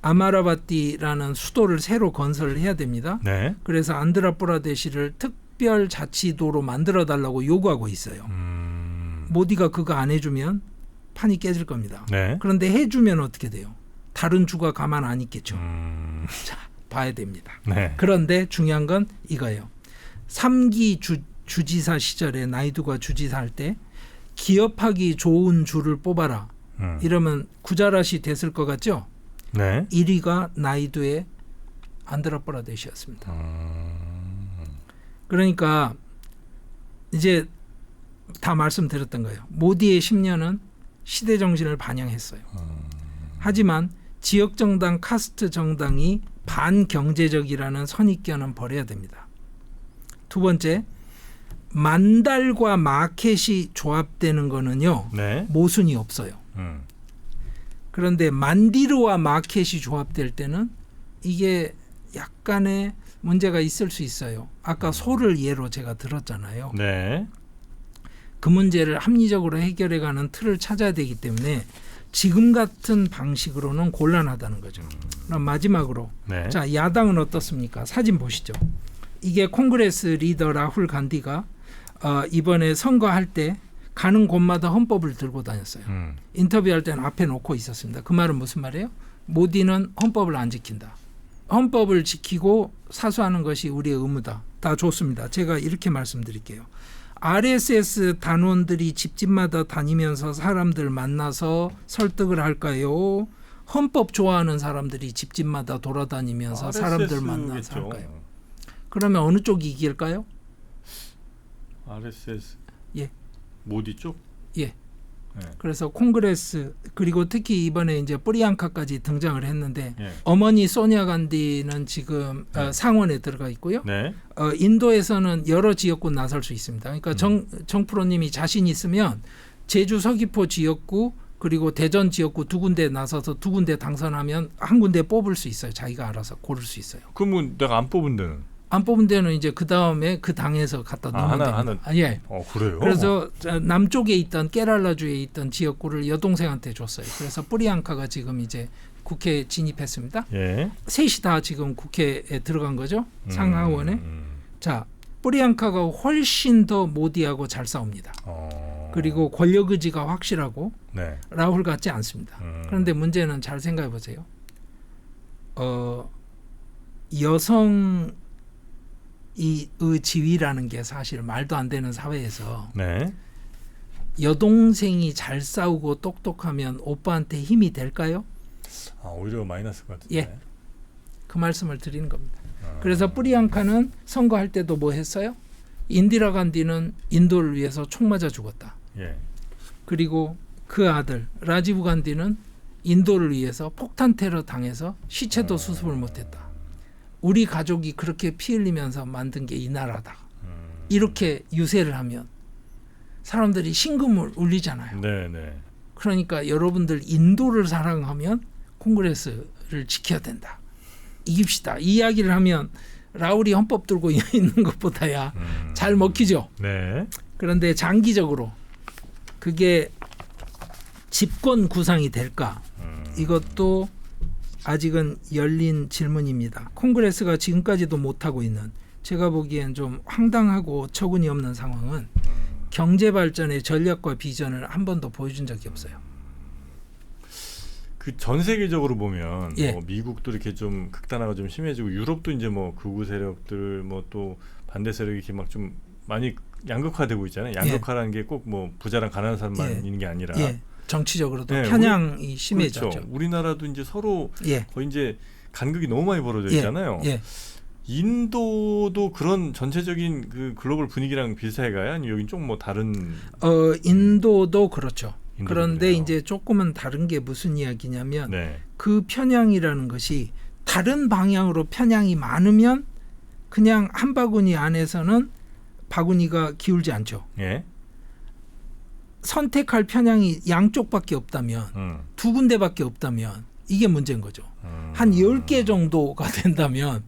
아마라바티라는 수도를 새로 건설을 해야 됩니다. 네. 그래서 안드라프라데시를 특별자치도로 만들어달라고 요구하고 있어요. 모디가 그거 안 해주면 판이 깨질 겁니다. 네. 그런데 해주면 어떻게 돼요? 다른 주가 가만 안 있겠죠. 자, 봐야 됩니다. 네. 그런데 중요한 건 이거예요. 3기 주지사 시절에 나이두가 주지사 할 때 기업하기 좋은 주를 뽑아라. 이러면 구자랏이 됐을 것 같죠? 네. 1위가 나이두의 안드라프라데시였습니다. 그러니까 이제 다 말씀드렸던 거예요. 모디의 10년은 시대 정신을 반영했어요. 하지만 지역 정당, 카스트 정당이 반경제적이라는 선입견은 버려야 됩니다. 두 번째, 만달과 마켓이 조합되는 거는요. 네. 모순이 없어요. 그런데 만디르와 마켓이 조합될 때는 이게 약간의 문제가 있을 수 있어요. 아까 소를 예로 제가 들었잖아요. 네. 그 문제를 합리적으로 해결해가는 틀을 찾아야 되기 때문에 지금 같은 방식으로는 곤란하다는 거죠. 그럼 마지막으로 네. 자, 야당은 어떻습니까? 사진 보시죠. 이게 콩그레스 리더 라훌 간디가 이번에 선거할 때 가는 곳마다 헌법을 들고 다녔어요. 인터뷰할 때는 앞에 놓고 있었습니다. 그 말은 무슨 말이에요? 모디는 헌법을 안 지킨다. 헌법을 지키고 사수하는 것이 우리의 의무다. 다 좋습니다. 제가 이렇게 말씀드릴게요. RSS 단원들이 집집마다 다니면서 사람들 만나서 설득을 할까요? 헌법 좋아하는 사람들이 집집마다 돌아다니면서 사람들 만나서 할까요? 그러면 어느 쪽이 이길까요? RSS. 예. 모디 쪽? 예. 네. 그래서 콩그레스 그리고 특히 이번에 이제 프리앙카까지 등장을 했는데 예. 어머니 소니아 간디는 지금 상원에 들어가 있고요. 네. 인도에서는 여러 지역구 나설 수 있습니다. 그러니까 정프로님이 자신 있으면 제주 서귀포 지역구 그리고 대전 지역구 두 군데 나서서 두 군데 당선하면 한 군데 뽑을 수 있어요. 자기가 알아서 고를 수 있어요. 그러면 내가 안 뽑은 데는? 안 뽑은 데는 이제 그 다음에 그 당에서 갖다 놓으면 됩니다. 예. 그래요? 그래서 남쪽에 있던 케랄라주에 있던 지역구를 여동생한테 줬어요. 그래서 프리앙카가 지금 이제 국회에 진입했습니다. 예. 셋이 다 지금 국회에 들어간 거죠. 상하원에. 자, 프리앙카가 훨씬 더 모디하고 잘 싸웁니다. 그리고 권력 의지가 확실하고 네. 라훌 같지 않습니다. 그런데 문제는 잘 생각해 보세요. 여성 의 지위라는 게 사실 말도 안 되는 사회에서 네. 여동생이 잘 싸우고 똑똑하면 오빠한테 힘이 될까요? 오히려 마이너스 것 같은데. 예. 그 말씀을 드리는 겁니다. 그래서 프리앙카는 선거할 때도 뭐 했어요? 인디라 간디는 인도를 위해서 총 맞아 죽었다. 예. 그리고 그 아들 라지브 간디는 인도를 위해서 폭탄 테러 당해서 시체도 수습을 못했다. 우리 가족이 그렇게 피 흘리면서 만든 게 이 나라다. 이렇게 유세를 하면 사람들이 신금을 울리잖아요. 네. 그러니까 여러분들 인도를 사랑하면 콩그레스를 지켜야 된다. 이깁시다. 이 이야기를 하면 라울이 헌법 들고 있는 것보다야 잘 먹히죠. 네. 그런데 장기적으로 그게 집권 구상이 될까? 이것도 아직은 열린 질문입니다. 콩그레스가 지금까지도 못하고 있는 제가 보기엔 좀 황당하고 처구니 없는 상황은 경제 발전의 전략과 비전을 한 번도 보여준 적이 없어요. 그 전 세계적으로 보면 예. 뭐 미국도 이렇게 좀 극단화가 좀 심해지고 유럽도 이제 뭐 극우 세력들 뭐 또 반대 세력이 이렇게 막 좀 많이 양극화되고 있잖아요. 양극화라는 게 꼭 뭐 부자랑 가난한 사람만 예. 있는 게 아니라 정치적으로도 네, 편향이 심해졌죠. 그렇죠. 우리나라도 이제 서로 예. 거의 이제 간극이 너무 많이 벌어져 있잖아요. 예. 인도도 그런 전체적인 그 글로벌 분위기랑 비슷해가요? 아니면 여긴 좀 뭐 다른? 인도도 그렇죠. 인도도 그런데 그래요. 이제 조금은 다른 게 무슨 이야기냐면 네. 그 편향이라는 것이 다른 방향으로 편향이 많으면 그냥 한 바구니 안에서는 바구니가 기울지 않죠. 예. 선택할 편향이 양쪽밖에 없다면 두 군데밖에 없다면 이게 문제인 거죠. 한 10개 정도가 된다면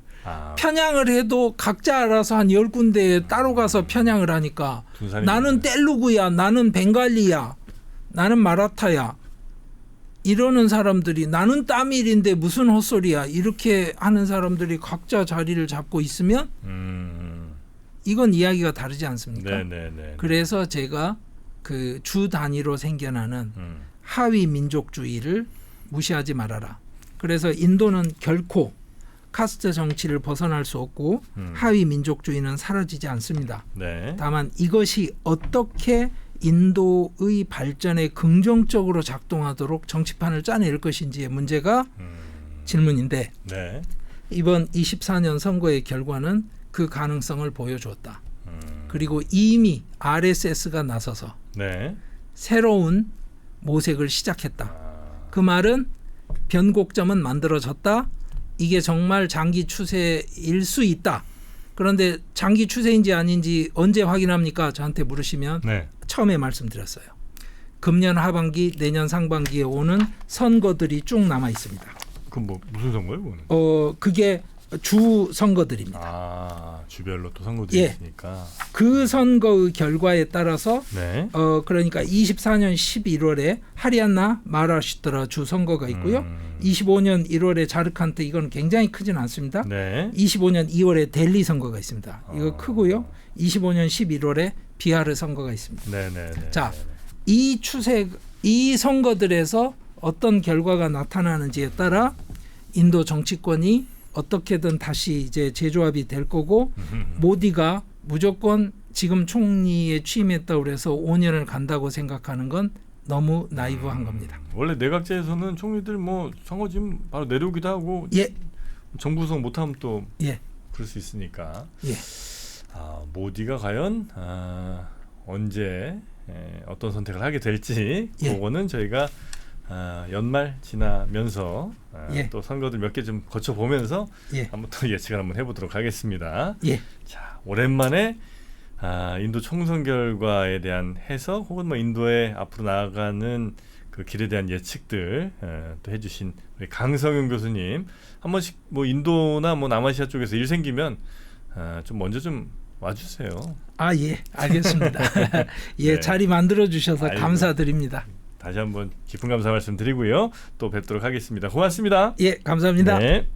편향을 해도 각자 알아서 한 10군데에 따로 가서 편향을 하니까 나는 텔루구야, 나는 벵갈리야, 나는 마라타야 이러는 사람들이 나는 따밀인데 무슨 헛소리야 이렇게 하는 사람들이 각자 자리를 잡고 있으면 이건 이야기가 다르지 않습니까? 네. 그래서 제가 그 주 단위로 생겨나는 하위 민족주의를 무시하지 말아라. 그래서 인도는 결코 카스트 정치를 벗어날 수 없고 하위 민족주의는 사라지지 않습니다. 네. 다만 이것이 어떻게 인도의 발전에 긍정적으로 작동하도록 정치판을 짜낼 것인지의 문제가 질문인데 네. 이번 24년 선거의 결과는 그 가능성을 보여주었다. 그리고 이미 RSS가 나서서 네. 새로운 모색을 시작했다. 그 말은 변곡점은 만들어졌다. 이게 정말 장기 추세일 수 있다. 그런데 장기 추세인지 아닌지 언제 확인합니까? 저한테 물으시면 네. 처음에 말씀드렸어요. 금년 하반기 내년 상반기에 오는 선거들이 쭉 남아 있습니다. 그럼 뭐 무슨 선거예요, 그거는? 그게 주 선거들입니다. 주별로 또 선거들이 예. 있으니까. 그 선거의 결과에 따라서 네. 그러니까 24년 11월에 하리안나 마라슈트라 주 선거가 있고요. 25년 1월에 자르칸트 이건 굉장히 크진 않습니다. 네. 25년 2월에 델리 선거가 있습니다. 이거 크고요. 25년 11월에 비하르 선거가 있습니다. 네. 자, 이 추세, 이 선거들에서 어떤 결과가 나타나는지에 따라 인도 정치권이 어떻게든 다시 이제 재조합이 될 거고 모디가 무조건 지금 총리에 취임했다고 그래서 5년을 간다고 생각하는 건 너무 나이브한 겁니다. 원래 내각제에서는 총리들 뭐 선거지면 바로 내려오기도 하고 예. 정부 구성 못하면 또 예. 그럴 수 있으니까. 예. 모디가 과연 언제 어떤 선택을 하게 될지 예. 그거는 저희가 연말 지나면서 예. 또 선거들 몇 개 좀 거쳐보면서 예. 한번 또 예측을 한번 해보도록 하겠습니다. 예. 자, 오랜만에 인도 총선 결과에 대한 해석 혹은 뭐 인도의 앞으로 나아가는 그 길에 대한 예측들 또 해주신 우리 강성윤 교수님 한 번씩 뭐 인도나 뭐 남아시아 쪽에서 일 생기면 좀 먼저 좀 와주세요. 예, 알겠습니다. 예, 네. 자리 만들어 주셔서 아이고. 감사드립니다. 다시 한번 깊은 감사 말씀드리고요. 또 뵙도록 하겠습니다. 고맙습니다. 예, 감사합니다. 네.